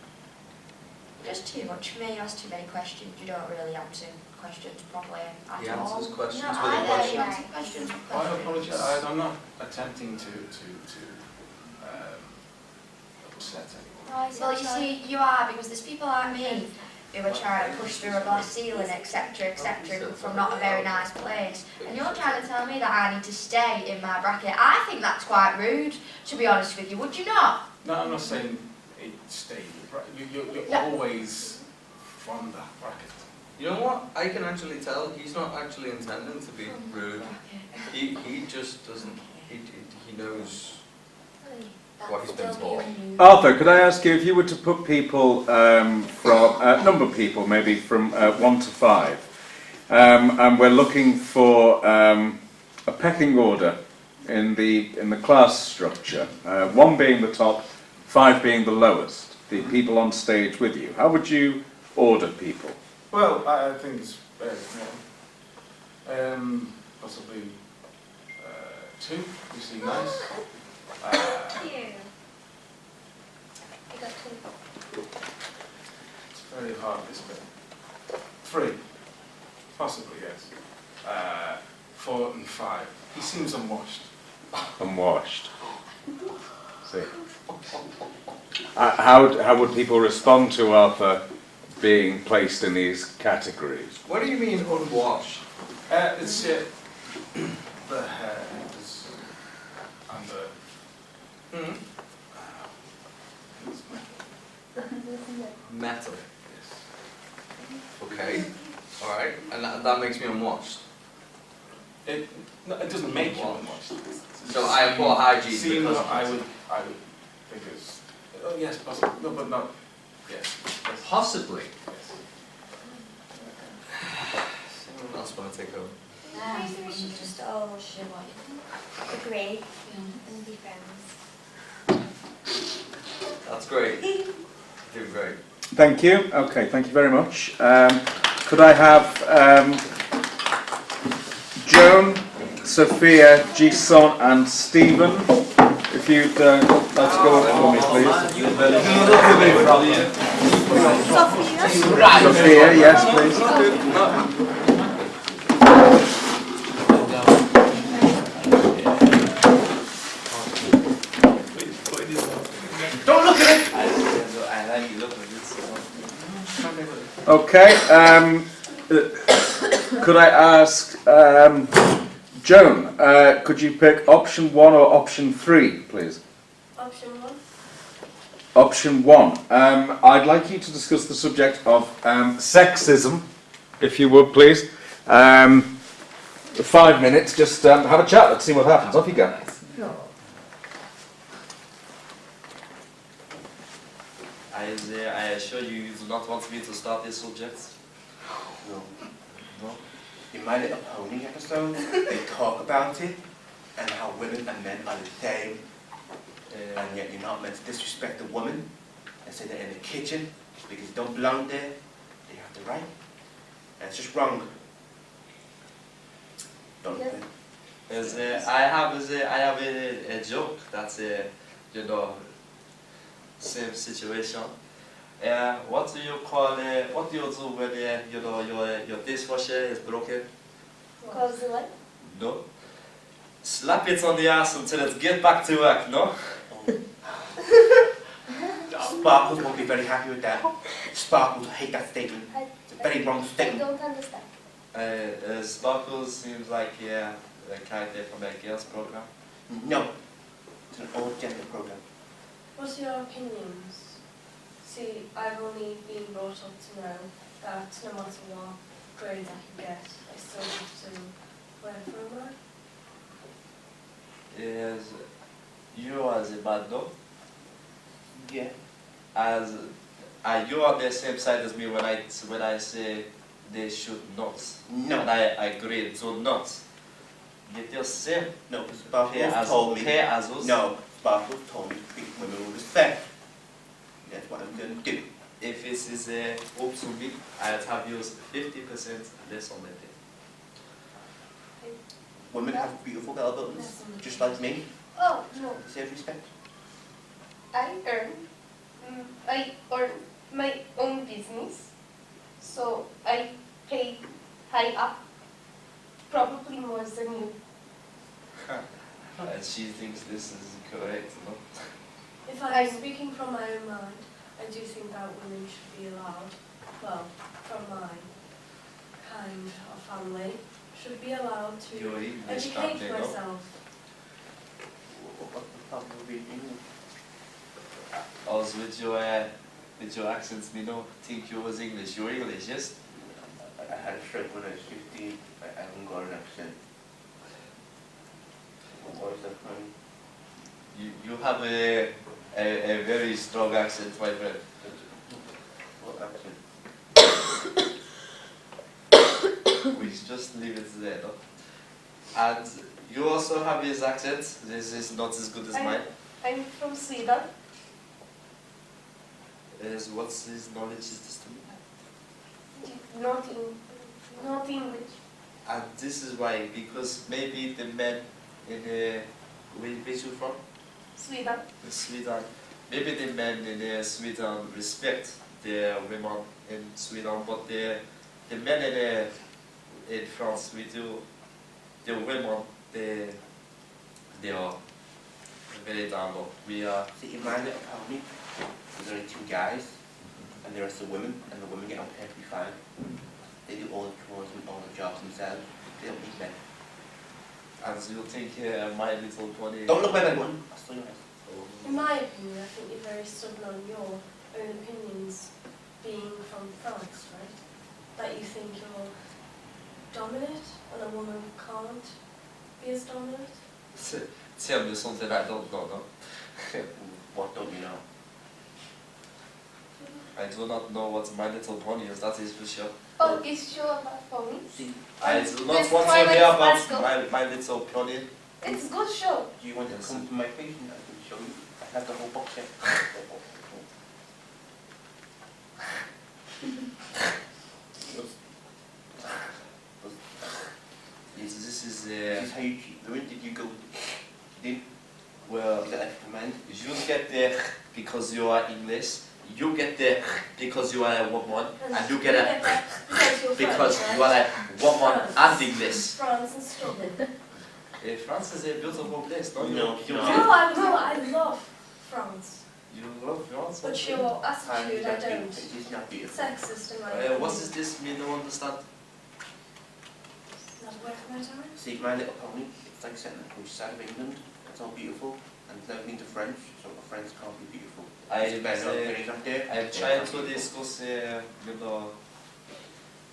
Just too much for me, you ask too many questions, you don't really answer questions properly at He all. answers questions No, with a I don't question. answer questions with I questions. apologize. I'm not attempting to upset anyone. Well, you see, you are, because there's people like me who are trying to push through a glass ceiling, etc., etc., from not a very nice place. And you're trying to tell me that I need to stay in my bracket. I think that's quite rude, to be honest with you, would you not? No, I'm not saying it stayed. You're No. always from that bracket. You know what? I can actually tell he's not actually intending to be rude. He just doesn't. He knows what he's been taught. Arthur, could I ask you if you were to put people from number people maybe from 1 to 5, and we're looking for a pecking order in the class structure, 1 being the top, 5 being the lowest, the people on stage with you. How would you order people? Well, I think it's possibly 2. You seem nice. Thank you. I got 2. It's very hard, this bit. 3. Possibly, yes. 4 and 5. He seems unwashed. Unwashed. See. How would people respond to Arthur being placed in these categories? What do you mean unwashed? It's the hair is under. Hmm? Metal. Okay. Alright. And that makes me unwashed. No, it doesn't make you unwashed. So I have poor hygiene See, because no, of I this. would think it's. Oh yes, possible. No, but not. Yes. Yes. Possibly. Yes. Someone else want to take over? Maybe we should just all agree and be friends. That's great. You're doing great. Thank you. Okay, thank you very much. Could I have Joan, Sophia, Jason and Stephen, if you'd like to go up for me, please. Sophia, yes, please. Don't look at it! I like look at this. Okay, could I ask, Joan, could you pick option 1 or option 3, please? Option 1. Option 1. I'd like you to discuss the subject of sexism, if you would, please. 5 minutes, just have a chat, let's see what happens. Off you go. I assure you, you do not want me to start this subject? No. No? In My Little Pony episode, they talk about it and how women and men are the same, and yet you're not meant to disrespect a woman and say they're in the kitchen because they don't belong there. They have the right. And it's just wrong. Don't Yes. think. I have a joke that's you know, same situation. What do you call what do you do when you know your dishwasher is broken? Close the lid. No. Slap it on the ass until it get back to work. No. Sparkles won't be very happy with that. Sparkles will hate that statement. It's a very wrong I statement. don't understand. Sparkles seems like a character from a girls program. No. It's an old gender program. What's your opinions? See, I've only been brought up to know that no matter what grade I can get, I still have to work for a man. Is you as a bad dog? Yeah. As you are the same side as me when I say they should not. No. And I agree, do not. Get your same No, because pay Sparkles as told me. pay as us. No, Sparkles told me to treat women with respect. That's what I'm going to do. If it is up to me, I'd have used 50% less on my pay. Women have beautiful bell buttons, just like me. Oh, no. Deserve respect. I earn my own business, so I pay high up, probably more than you. And she thinks this is correct, no? If I'm speaking from my own mind, I do think that women should be allowed, well, from my kind of family, should be allowed Your to English educate family, no? myself. What's the problem with reading? Also with your accents, me no think you was English. You're English, yes? I had a stroke when I was 15. I haven't got an accent. What is that funny? You have a very strong accent, my friend. What accent? We just leave it there, no? And you also have his accent. This is not as good as mine. I'm from Sweden. What's his knowledge is this to me? Not English. And this is why, because maybe the men in where you from? Sweden. In Sweden. Maybe the men in Sweden respect the women in Sweden, but the men in France, we do the women they are very down low. We are. See, in My Little Pony, there's only 2 guys, and the rest are women, and the women get on perfectly fine. They do all the chores and all the jobs themselves. They don't need men. As you think My Little Pony. Don't look at anyone. That's so nice. In my opinion, I think you're very stubborn on your own opinions, being from France, right? That you think you're dominant and a woman can't be as dominant. Tell me something I don't know. No? What don't you know? I do not know what My Little Pony is, that is for sure. Oh, is sure about ponies? See, I do not There's want to Twilight hear about Sparkle. my Little Pony. It's a good show. do you want Yes. to come to my place and I can show you? I have the whole box here. Yes, this is This is how you cheat. Where did you go? You did? well, Is that like a command? you get there because you are English. You get there because you are a woman, and you get it because you are a woman and English. France and stupid. France is a beautiful place, don't you? No, No, I love France. You love France. But okay. your attitude, I It don't. is not beautiful. Sexist in my opinion. What does this mean? No understand. Not a word from my time. See, My Little Pony, it's like set in the countryside of England. It's all beautiful. And it's never been to French, so the French can't be beautiful. It's better than things up there. I'm trying to discuss,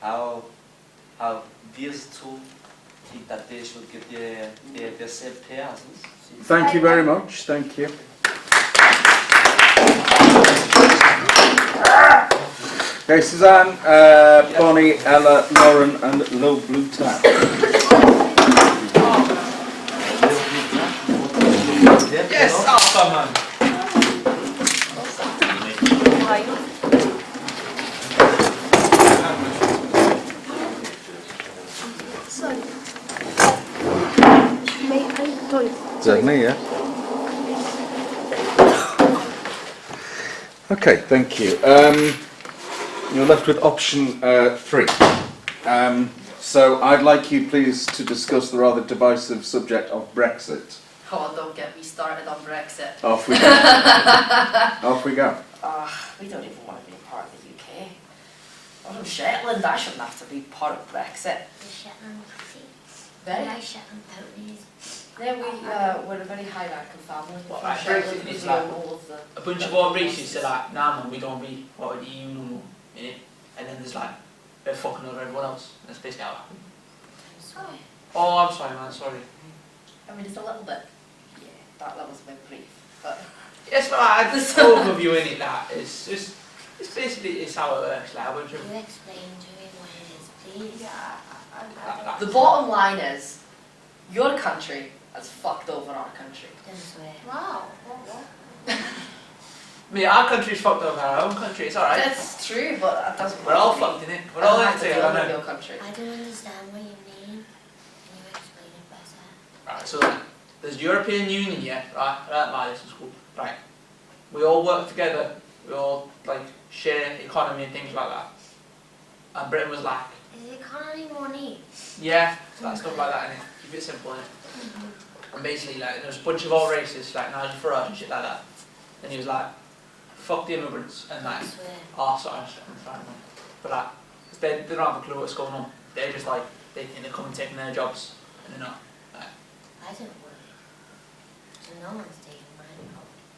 how these two think that they should get the same pairs. Thank you very much. Thank you. Okay, Suzanne, Bonnie, Ella, Lauren, and Low Blue Tap. Yes, Alpha man. Certainly, yeah. Okay, thank you. You're left with option 3. So I'd like you please to discuss the rather divisive subject of Brexit. Oh, don't get me started on Brexit. Off we go. Off we go. We don't even want to be part of the UK. I'm from Shetland, I shouldn't have to be part of Brexit. The Shetland Sea. Very Nice Shetland ponies. Yeah, we're a very high-ranking family. Well, From like, Shetland, Brexit we is own like all of the... A bunch of our racists are like, nah man, we don't be part of the EU no more. innit? And then there's like, they're fucking over everyone else. That's basically how it happened. I'm sorry. Oh, I'm sorry man, sorry. I mean, it's a little bit... Yeah, that was my brief, but... Yes, but I just overview in it that it's just, it's basically, it's how it works. Like, a bunch of, You explain to me what it is, please. that- The bottom line is, your country has fucked over our country. Don't swear. Wow. What? Me, our country's fucked over our own country, it's alright. That's true, but that doesn't... We're all fucked in it. We're all in it to deal together with now. your country. I don't understand what you mean. Can you explain it better? Right, so there's European Union, yeah, right? Right, my this is cool. Right. We all work together. We all like share economy and things like that. And Britain was like, Is the economy money? yeah, so that stuff like that, innit? Keep it simple, innit? And basically, like, there's a bunch of all racists, like Nigel Farage and shit like that. And he was like, fuck the immigrants, and like, I swear. oh, sorry, I'm sorry, man. But like, they don't have a clue what's going on. They're just like, they think they're coming taking their jobs, and they're not. Like, I don't work. So no one's taking my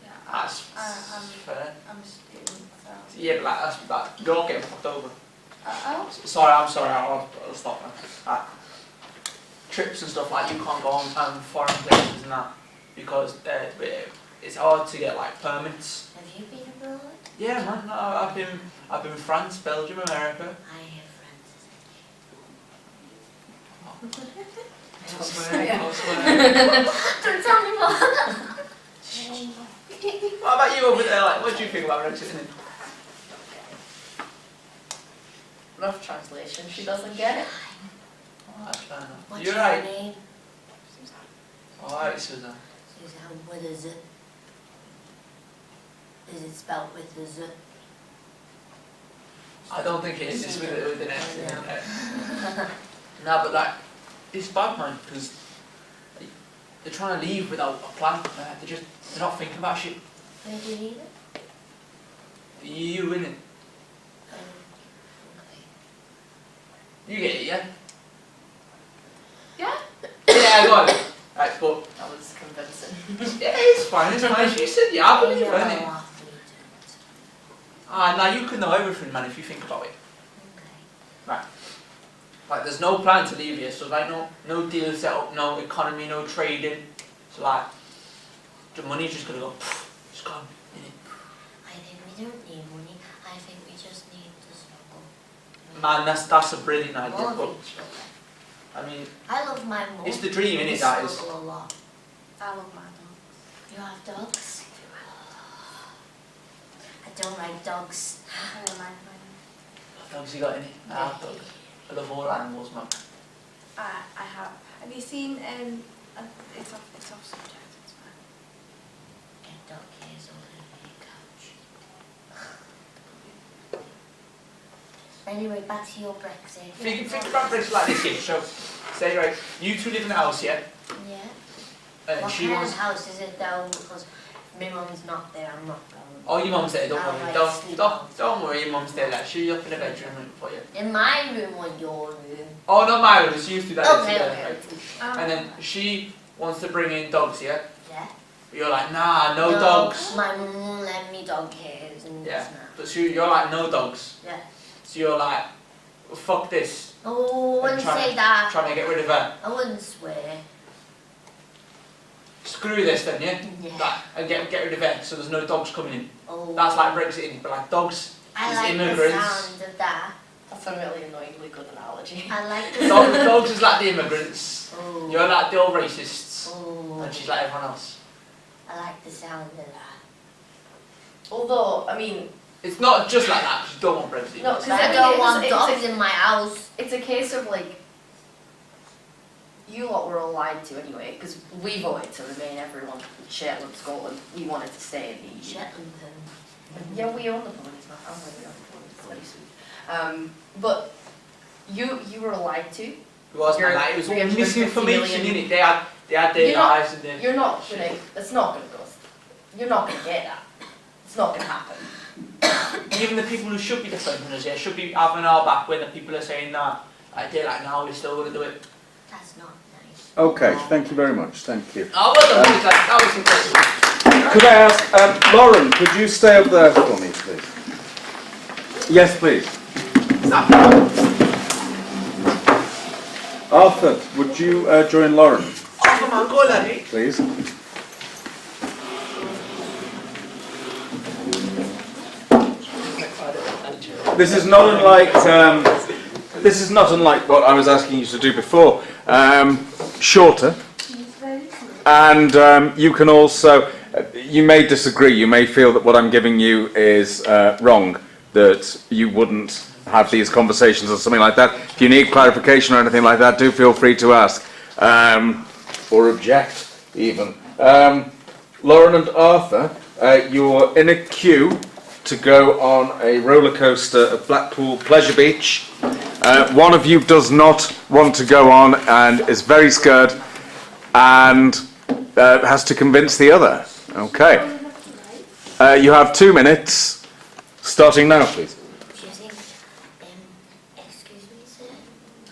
job. that's I'm- fair. I'm a student, so. Yeah, but like, that's, like, you're all getting fucked over. Oh. Sorry, I'm sorry, I'll stop now. Like, trips and stuff like you can't go on foreign places and that because it's hard to get like permits. Have you been abroad? Yeah, man. No, I've been France, Belgium, America. I have friends. I swear. Don't tell me more. What about you over there? Like, what do you think about Brexit? Innit? Rough translation, she doesn't get it. Oh, that's fair enough. What's You're your right. name? Alright, Susan. Suzanne, what is it? Is it spelled with a Z? I don't think it is. It's with an S in it. No, but like, it's bad, man, because they're trying to leave without a plan. They're not thinking about shit. Where do you leave it? You innit? You get it, yeah? Yeah. Yeah, I got it. Right, but That was convincing. yeah, it's fine. She said, yeah, I believe her, Yeah, innit? I'll have to return it. Now you can know everything, man, if you think about it. Okay. Like, there's no plan to leave here, so like, no deal set up, no economy, no trading. So like, the money's just gonna go, it's gone, innit? I think we don't need money. I think we just need to struggle. Man, that's a brilliant idea, More but, of each other. I mean, I love my mum. it's the dream, innit, We that is. struggle a lot. I love my dogs. You have dogs? I don't like dogs. I don't like my dogs. What dogs you got, innit? I have dogs. I love all animals, man. I have. Have you seen, it's off subject, it's fine. Get dog hairs all over your couch. Anyway, back to your Brexit. Think about Brexit like this, yeah. So, say, right, you two live in the house, yeah? Yeah. And What she kind wants. of house is it though? Because my mum's not there, I'm not going. Oh, your mum's there, don't I'll worry. like Don't, sleep don't, out. don't worry, your mum's there. Like, she's up in the bedroom for you. In my room or your room? Oh, not my room, she used to do that. Okay, together, okay. right? And then she wants to bring in dogs, yeah? Yeah. But you're like, nah, no dogs. My mum won't let me dog hairs and Yeah. this and that. But you're like, no dogs. Yeah. So you're like, well, fuck this. Oh, I wouldn't trying- say that. Trying to get rid of her. I wouldn't swear. Screw this then, yeah? Yeah. Like, and get rid of her so there's no dogs coming in. Oh. That's like Brexit, innit? But like dogs, I is like immigrants. the sound of that. That's a really annoyingly good analogy. I like the Dogs is like the immigrants. Oh. You're like the old racists. Oh. And she's like everyone else. I like the sound of that. Although, I mean, It's not just like that, 'cause you don't want Brexit. No, 'Cause I I mean, don't it's- want it's dogs in my house. it's a case of like, you lot were all lied to anyway, because we voted to remain, everyone, Shetland, Scotland, we wanted to stay in the EU. Shetland. Yeah, we own the ponies, my family, we own the ponies, it's very sweet. But you were lied to. It was, You're like, it was all 350 misinformation, million. innit? They had their You're not- lives and their... You're not gonna, it's not gonna go, you're not gonna get that. It's not gonna happen. Even the people who should be defending us, yeah, should be having our back when the people are saying that. Like, they're like, no, we're still going to do it. That's not nice. Okay, thank you very much, thank you. Oh, well done, that was impressive. Could I ask, Lauren, could you stay up there for me, please? Yes, please. Arthur, would you join Lauren, Oh, come on, go laddie. please? This is not unlike what I was asking you to do before. Shorter, and you can also. You may disagree. You may feel that what I'm giving you is wrong. That you wouldn't have these conversations or something like that. If you need clarification or anything like that, do feel free to ask or object even. Lauren and Arthur, you're in a queue to go on a roller coaster at Blackpool Pleasure Beach. One of you does not want to go on and is very scared and has to convince the other. Okay. You have 2 minutes, starting now, please. Do you think, excuse me, sir?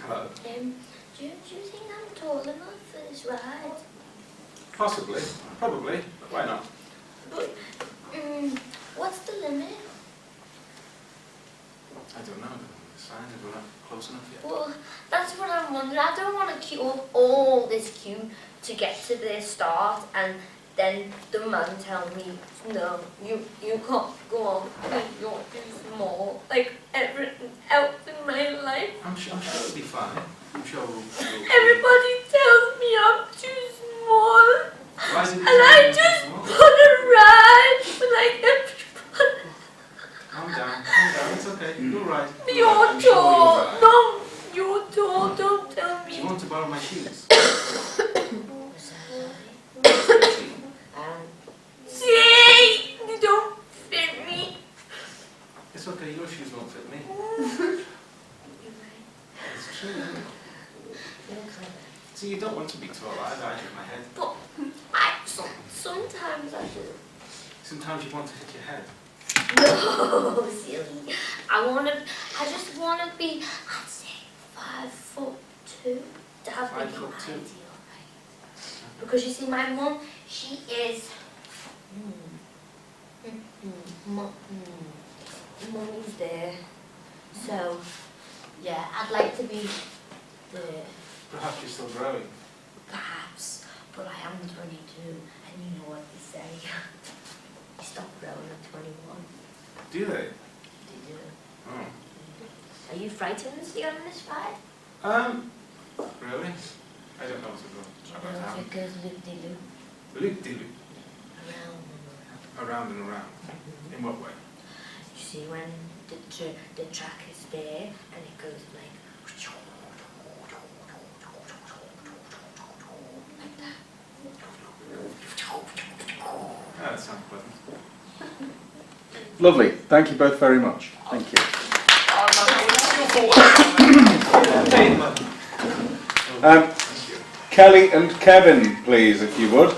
Hello. Do you think I'm tall enough for this ride? Possibly. Probably. Why not? But, what's the limit? I don't know. It's fine if we're not close enough yet. Well, that's what I'm wondering. I don't want to queue up all this queue to get to the start and then the man tell me, no, you can't go on because you're too small. Like everything else in my life. I'm sure it'll be fine. I'm sure we'll Everybody tells me I'm too small. Why is it And I just want to ride like everybody. Calm down. It's okay. You're right. You're I'm sure tall. you're right. No, you're tall. Don't tell Do you me. want to borrow my shoes? See, you don't fit me. It's okay. Your shoes won't fit me. It's true. See, you don't want to be tall. I hit my head. But Sometimes I do. Sometimes you want to hit your head. No, silly. I just wanna be, I'd say 5'2". That would be 5'2". ideal, right? Because you see, my mum, she is, mummy's there. So, yeah, I'd like to be there, Perhaps you're still growing. perhaps. But I am 22, and you know what they say. You stop growing at 21. Do they? Do you? Oh. Are you frightened to see on this fight? Really? I don't know what to go. Try to happen. Because loop-de-loop, Loop-de-loop. around and around. Around and around. In what way? You see, when the track is there, and it goes like that. Ah, that sounds pleasant. Lovely. Thank you both very much. Thank you. Kelly and Kevin, please, if you would.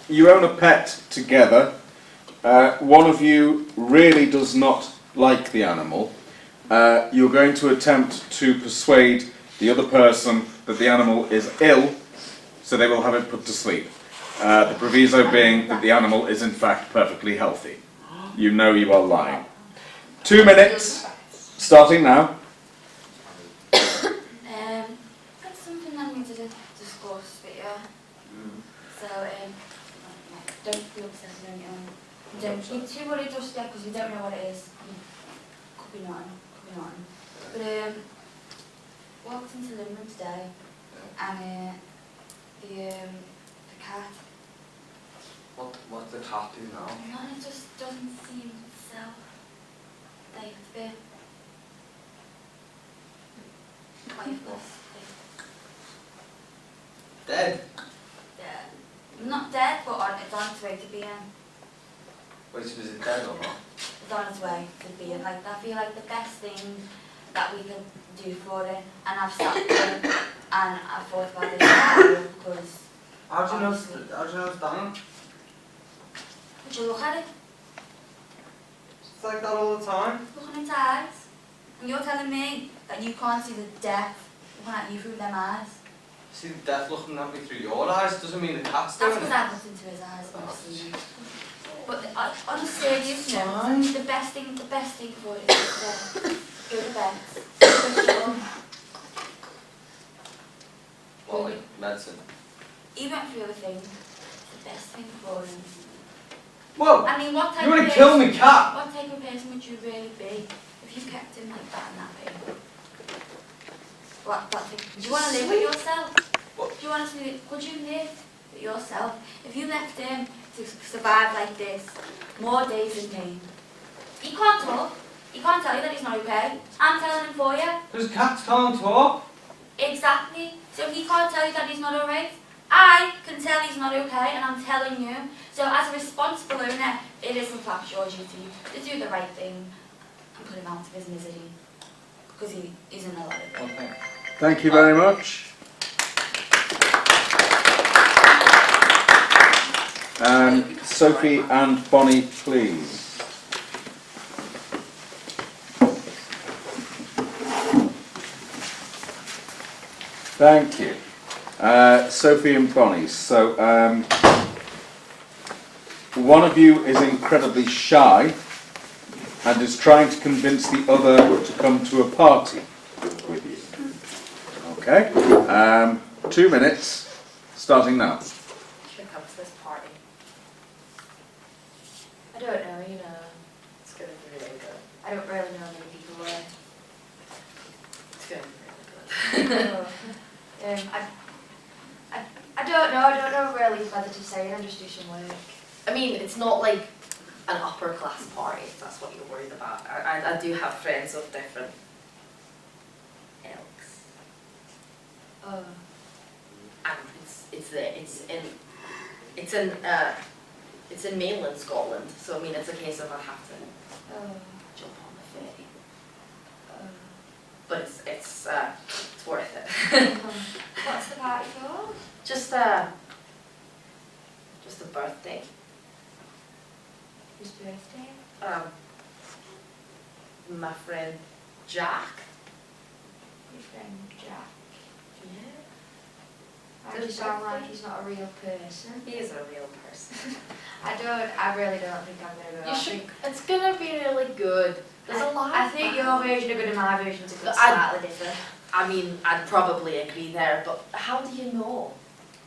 You own a pet together. One of you really does not like the animal. You're going to attempt to persuade the other person that the animal is ill, so they will have it put to sleep. The proviso being that the animal is in fact perfectly healthy. You know you are lying. 2 minutes, starting now. That's something I need to discuss with you. So, don't feel obsessed or anything. Don't be too worried just yet because we don't know what it is. Could be nothing, could be nothing. But, walked into the living room today and the cat, What's the cat do now? no, it just doesn't seem so like it's a bit lifeless. Dead. Yeah. Not dead, but it's on its way to being. Wait, so is it dead or not? It's on its way to being. Like, I feel like the best thing that we can do for it, and I've sat there and I've thought about it because How do you know it's done? would you look at it? It's like that all the time. Look in its eyes. And you're telling me that you can't see the death looking at you through them eyes. See the death looking at me through your eyes doesn't mean the cat's That's doing because it. I've looked into his eyes, honestly. But on a serious note, the best thing for it is to go to bed. What, like medicine? He went through other things. It's the best thing for him. Whoa! I mean, what type You of want to kill me, cat? What type of person would you really be if you kept him like that and that way? What thing? Do you want to live with yourself? What? Do you want to live? Could you live with yourself if you left him to survive like this? More days in pain. He can't talk. He can't tell you that he's not okay. I'm telling him for you. Because cats can't talk. Exactly. So he can't tell you that he's not alright. I can tell he's not okay, and I'm telling you. So as a responsible owner, it is in fact your duty to do the right thing and put him out of his misery. Because he's in a lot of pain. Okay. Thank you very much. Sophie and Bonnie, please. Thank you. Sophie and Bonnie. So, one of you is incredibly shy and is trying to convince the other to come to a party with you. Okay? 2 minutes, starting now. Should come to this party. I don't know, you know. It's going to be really good. I don't really know many people there. It's going to be really good. I don't know really whether to say it. I just do some work. I mean, it's not like an upper class party, if that's what you're worried about. I do have friends of different ilks. And it's in It's in mainland Scotland, so I mean it's a case of I have to Oh. jump on the ferry. But it's worth it. What's the party for? Just a birthday. Whose birthday? My friend Jack. Your friend Jack. Yeah. I just sound like he's not a real person. He is a real person. I really don't think I'm gonna go. You should. It's gonna be really good. There's a lot. I think your version are good and my version's a good, But slightly different. I mean, I'd probably agree there, but how do you know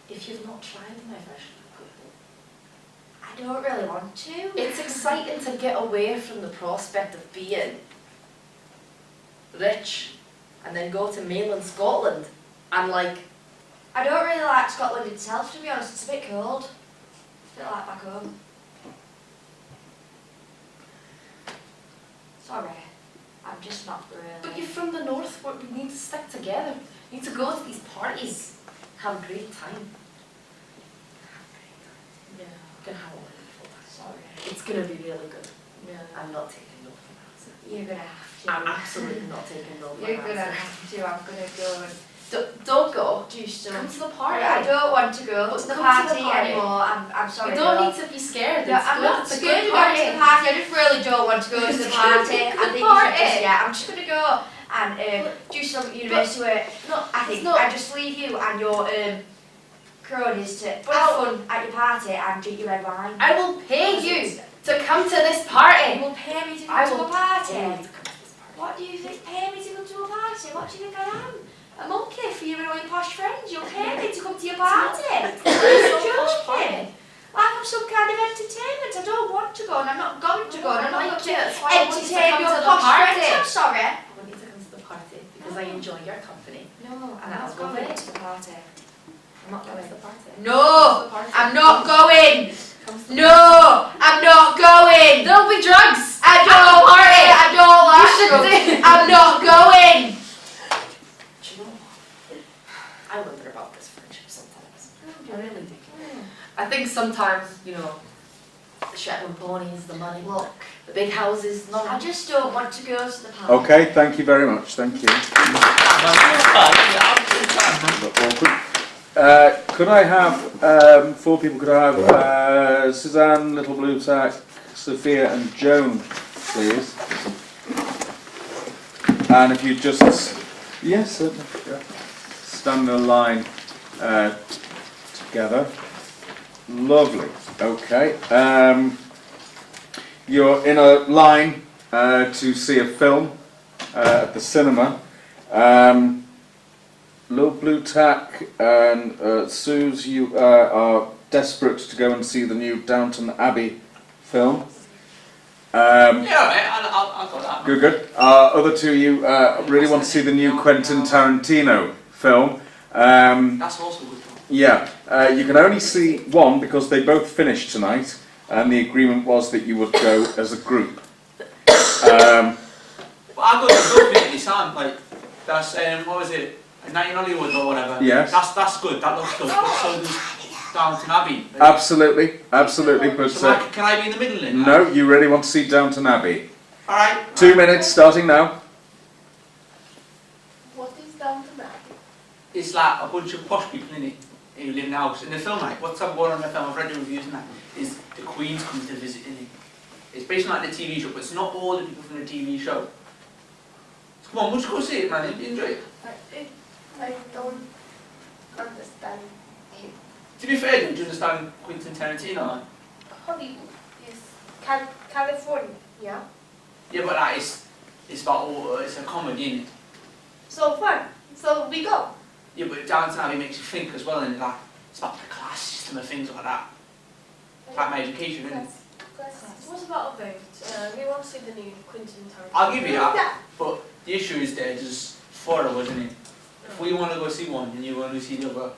if you've not tried my version of good? I don't really want to. It's exciting to get away from the prospect of being rich and then go to mainland Scotland and like. I don't really like Scotland itself, to be honest. It's a bit cold. It's a bit like back home. Sorry, I'm just not really. But you're from the north, we need to stick together. You need to go to these parties, have a great time. Yeah, we're gonna have a wonderful time. Sorry. It's gonna be really good. Yeah. I'm not taking no for an answer. You're gonna have to. I'm absolutely not taking no for You're an gonna answer. have to. I'm gonna go and Don't go. do some. Come to the party. I don't want to go But to the come to the party party. anymore. I'm sorry. You don't no. need to be scared. No, It's I'm good. not It's a scared good of going to party. the party. I just really don't want to go to the It's party. a I good think you should just, party. yeah, I'm just gonna go and do some university work. No, I think it's not. I just leave you and your cronies to have Ow. fun at your party and drink your red wine. I will pay you to come to this party. You will pay me to I come to will a party. pay you to come to this party. What do you think? Pay me to come to a party? What do you think I am? A monkey for your annoying posh friends? You'll pay me to come to your party? It's You're so posh party. joking. Like I'm some kind of entertainment. I don't want to go and I'm not going to go and I'm not going to That's why I want you to entertain come your to the posh party. friends. I'm sorry. I want you to come to the party because I enjoy your company. No, I'm And not I'll go going with to the party. I'm not Come going. to the party. No, Come to the party. I'm not going. Come to the No, I'm not going. There'll be drugs. I At the don't party. I don't You like should drugs. do. I'm not going. Do you know what? I wonder about this friendship sometimes. I really do. I think sometimes, you know, the Shetland ponies, the money, Look, the big houses, none I just don't want to go to the party. Okay, thank you very much. Thank you. Could I have 4 people? Could I have Suzanne, Little Blue Tack, Sophia, and Joan, please? And if you just, yes, certainly, yeah. Stand in a line together. Lovely. Okay. You're in a line to see a film at the cinema. Little Blue Tack and Suze, you are desperate to go and see the new Downton Abbey film. Yeah, right, I'll go that. Good, good. Other two, you really want to see the new Quentin Tarantino film. That's also good. Yeah, you can only see one because they both finished tonight, and the agreement was that you would go as a group. But I go to Italy, Sam, like, that's, what was it, Night in Hollywood or whatever. Yes. That's good, that looks good. But so does Downton Abbey. Like, Absolutely, absolutely, but so can I be in the middle then? no, you really want to see Downton Abbey. Alright. 2 minutes, starting now. What is Downton Abbey? It's like a bunch of posh people in it who live in the house. In the film, like, what's up going on in the film, I've read the reviews and that, is the Queen's coming to visit in it. It's based on like the TV show, but it's not all the people from the TV show. So come on, we'll just go see it, man, you'll enjoy it. I don't understand it. To be fair, do you understand Quentin Tarantino? Man? Hollywood is California, yeah? Yeah, but like, it's about it's a comedy, innit? So fun. So we go. Yeah, but Downton Abbey makes you think as well, and like, it's about the class system and things like that. It's like my education, isn't it? What about a vote? We want to see the new Quentin Tarantino. I'll give you that, but the issue is there's 4 of us, isn't it? If we want to go see one, and you want to see the other.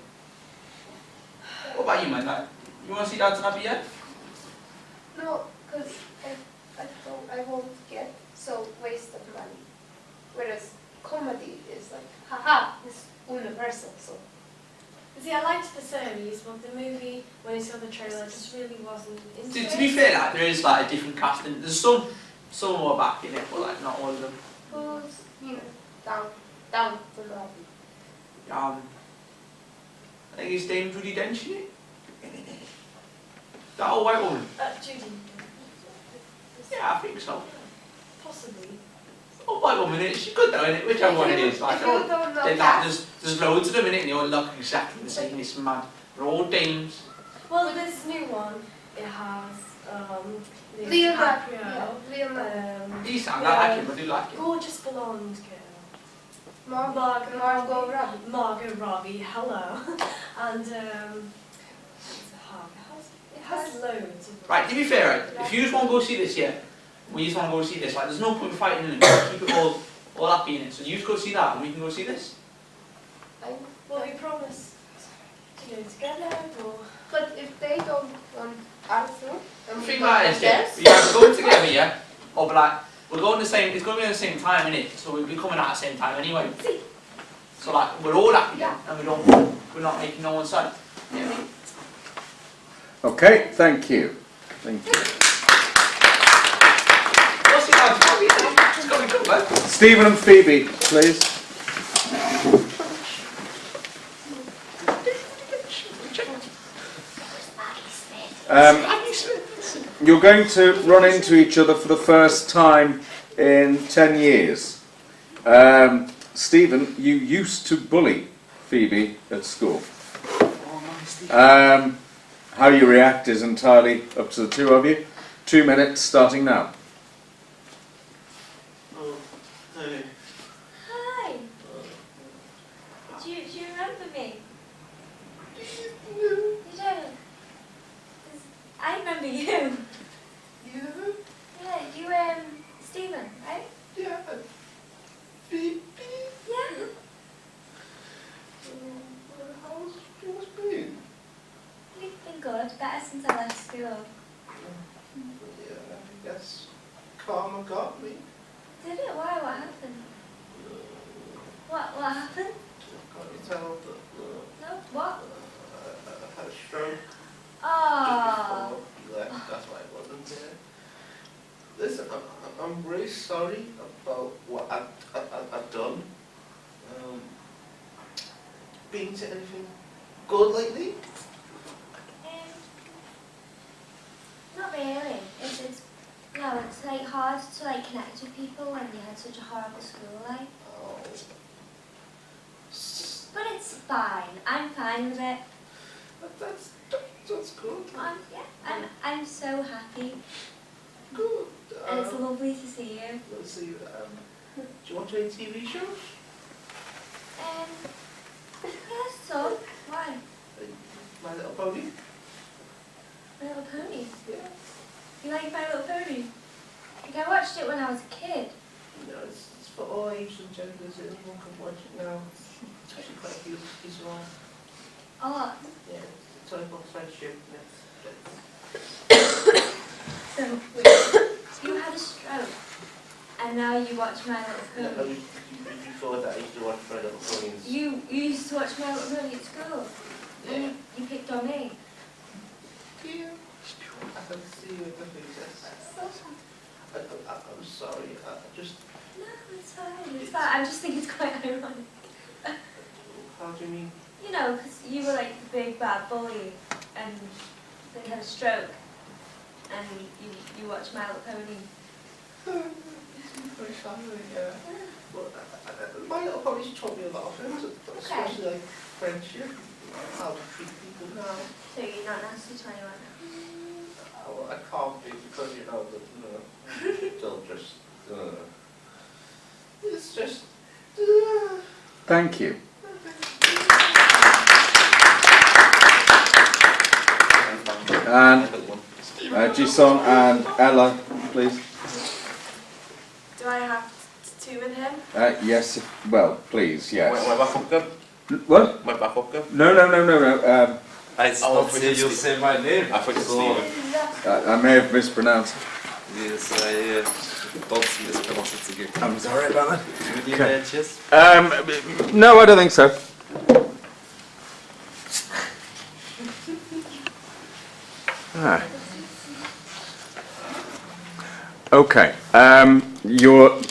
What about you, man? Like, you want to see Downton Abbey yet? No, because I won't get so waste of money. Whereas comedy is like, haha, it's universal, so See, I liked the series, but the movie, when I saw the trailer, just really wasn't into it. To be fair, like, there is like a different casting. There's some more back in it, but like not all of them. Who's, down the road? I think his name's Judy Dench, isn't it? That old white woman. Judy. Yeah, I think so. Possibly. Old white woman, innit? She's good though, innit? Whichever one it is. Like, If you don't know there's that, loads of them in it, and they all look exactly the same. It's mad. They're all dames. Well, this new one, it has Leonardo. DiCaprio, Leonardo. He sounds like him, I do like him. gorgeous blonde girl. Margot Robbie. Margot Robbie, hello. And it has loads of. Right, to be fair, right, if you just want to go see this, yeah, we just want to go see this, like, there's no point in fighting in it, keep it all happy in it. So you just go see that, and we can go see this. Well, we promise to go together, or. But if they don't want us to, The thing about it is, yeah, we either go together, yeah, or be like, we're going the same, it's going to be at the same time, innit? So we'll be coming out at the same time anyway. So like, we're all happy, Yeah. and we're not making no one sad. You know what I mean? Okay, thank you. Thank you. What's it like? It's got to be good, man. Stephen and Phoebe, please. You're going to run into each other for the first time in 10 years. Stephen, you used to bully Phoebe at school. How you react is entirely up to the two of you. 2 minutes starting now. Hi. Do you remember me? You don't? 'Cause I remember you. Yeah, you Stephen, right? Yeah. Phoebe. Yeah. How's yours been? You've been good, better since I left school. Yeah, I guess karma got me. Did it? Why? What happened? What happened? Can't you tell that No, what? I had a stroke Oh. just before you left? That's why I wasn't there. Listen, I'm really sorry about what I've done. Been to anything good lately? Not really. It's no, it's like hard to like connect with people when you had such a horrible school life. Oh. But it's fine. I'm fine with it. That's good. I'm so happy, Good. and it's lovely to see you. Let's see. Do you watch any TV shows? Yes, so why? My Little Pony? My Little Pony. Yeah. You like My Little Pony? Like I watched it when I was a kid. You know, it's for all ages and genders. Anyone can watch it now. It's actually quite cute. It's all. Oh, Yeah. It's all about friendship. so wait, you had a stroke, and now you watch My Little No, Pony. before that, I used to watch My Little Ponies. You used to watch My Little Pony at school, and you picked on me. Yeah. I can see you with the faces. I'm sorry. I just. No, it's fine. It's fine. I just think it's quite ironic. How do you mean? You know, because you were like the big bad bully, and then you had a stroke, and you watched My Little Pony. Very family, yeah. Well, My Little Ponies taught me a lot of things, especially like friendship, how to treat people now. So you're not nasty to anyone? Well, I can't be because you know they'll just. It's just. Thank you. And Jisung and Ella, please. Do I have two with him? Yes, well, please, yes. What? What? No. It's not you say my name. I thought Steven. I may have mispronounced. Yes, I don't mispronounce it again. I'm sorry about that. Do you need a chess? No, I don't think so. Ah. Okay. Your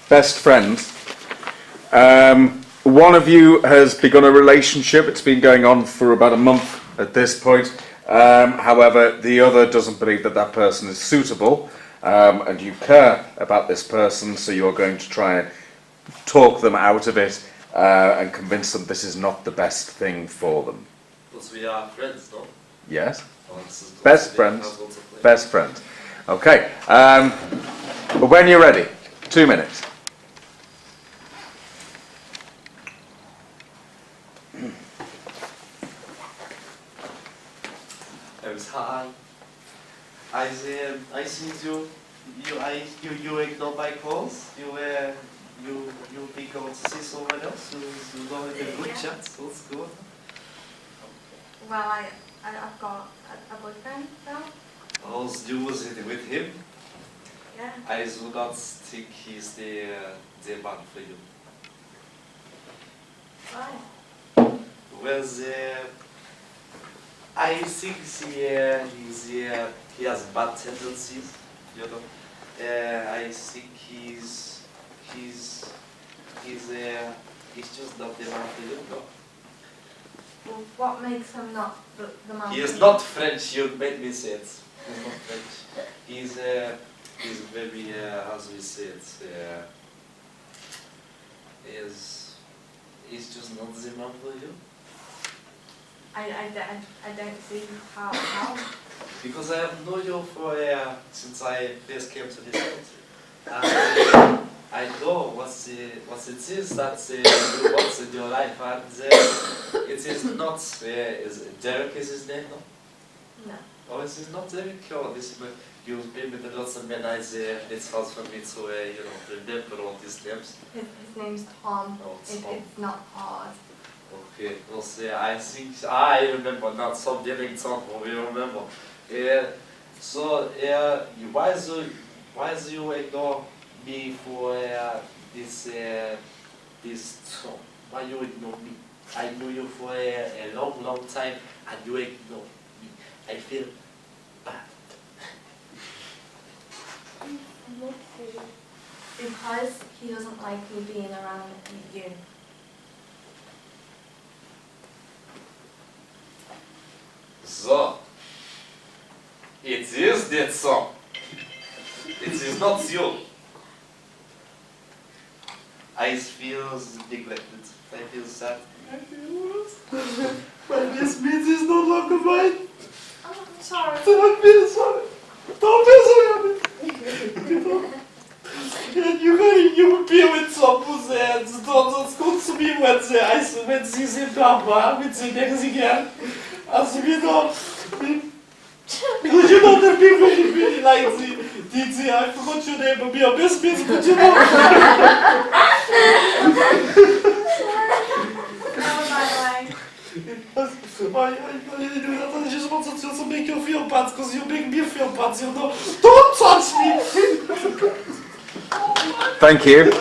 best friend. One of you has begun a relationship. It's been going on for about a month at this point. However, the other doesn't believe that that person is suitable, and you care about this person, so you're going to try and talk them out of it and convince them this is not the best thing for them. Because we are friends, no? Yes? Oh, this is Best good. friends. Has lots of friends. Best friends. Okay. When you're ready. 2 minutes. Hi. I think you ignore my calls. You be going to see someone else. You don't have a good chat. That's good. Well, I've got a boyfriend now. How's you was it with him? Yeah. I do not think he's the man for you. Why? Well, I think he has bad tendencies, you know. I think he's just not the man for you, no. Well, what makes him not the man? He is not French. You made me say it. He's not French. He's very how do we say it? He's just not the man for you. I don't see how. Because I have known you for since I first came to this country. And I know what it is that you want in your life, and it is not. Is Derek is his name, no? No. Oh, it is not Derek. Oh, this you've been with lots of men. It's hard for me to remember all these names. His name's Tom. Oh, Tom. It's not hard. Okay, we'll see. I think I remember not some getting Tom. We remember. So why do you ignore me for this Tom? Why you ignore me? I knew you for a long time, and you ignore me. I feel bad. Because he doesn't like me being around you. So, it is that song. It is not you. I feel neglected. I feel sad. I feel lost. My best mate is no longer mine. Oh, I'm sorry. Don't feel sorry. Don't feel sorry. You will be with someone that doesn't go to me when she's in Papa, with the next again. As you know, because you know the people really like the I forgot your name, but your best mate, but you know. I just wanted to make you feel bad because you make me feel bad, you know. Don't touch me! Thank you.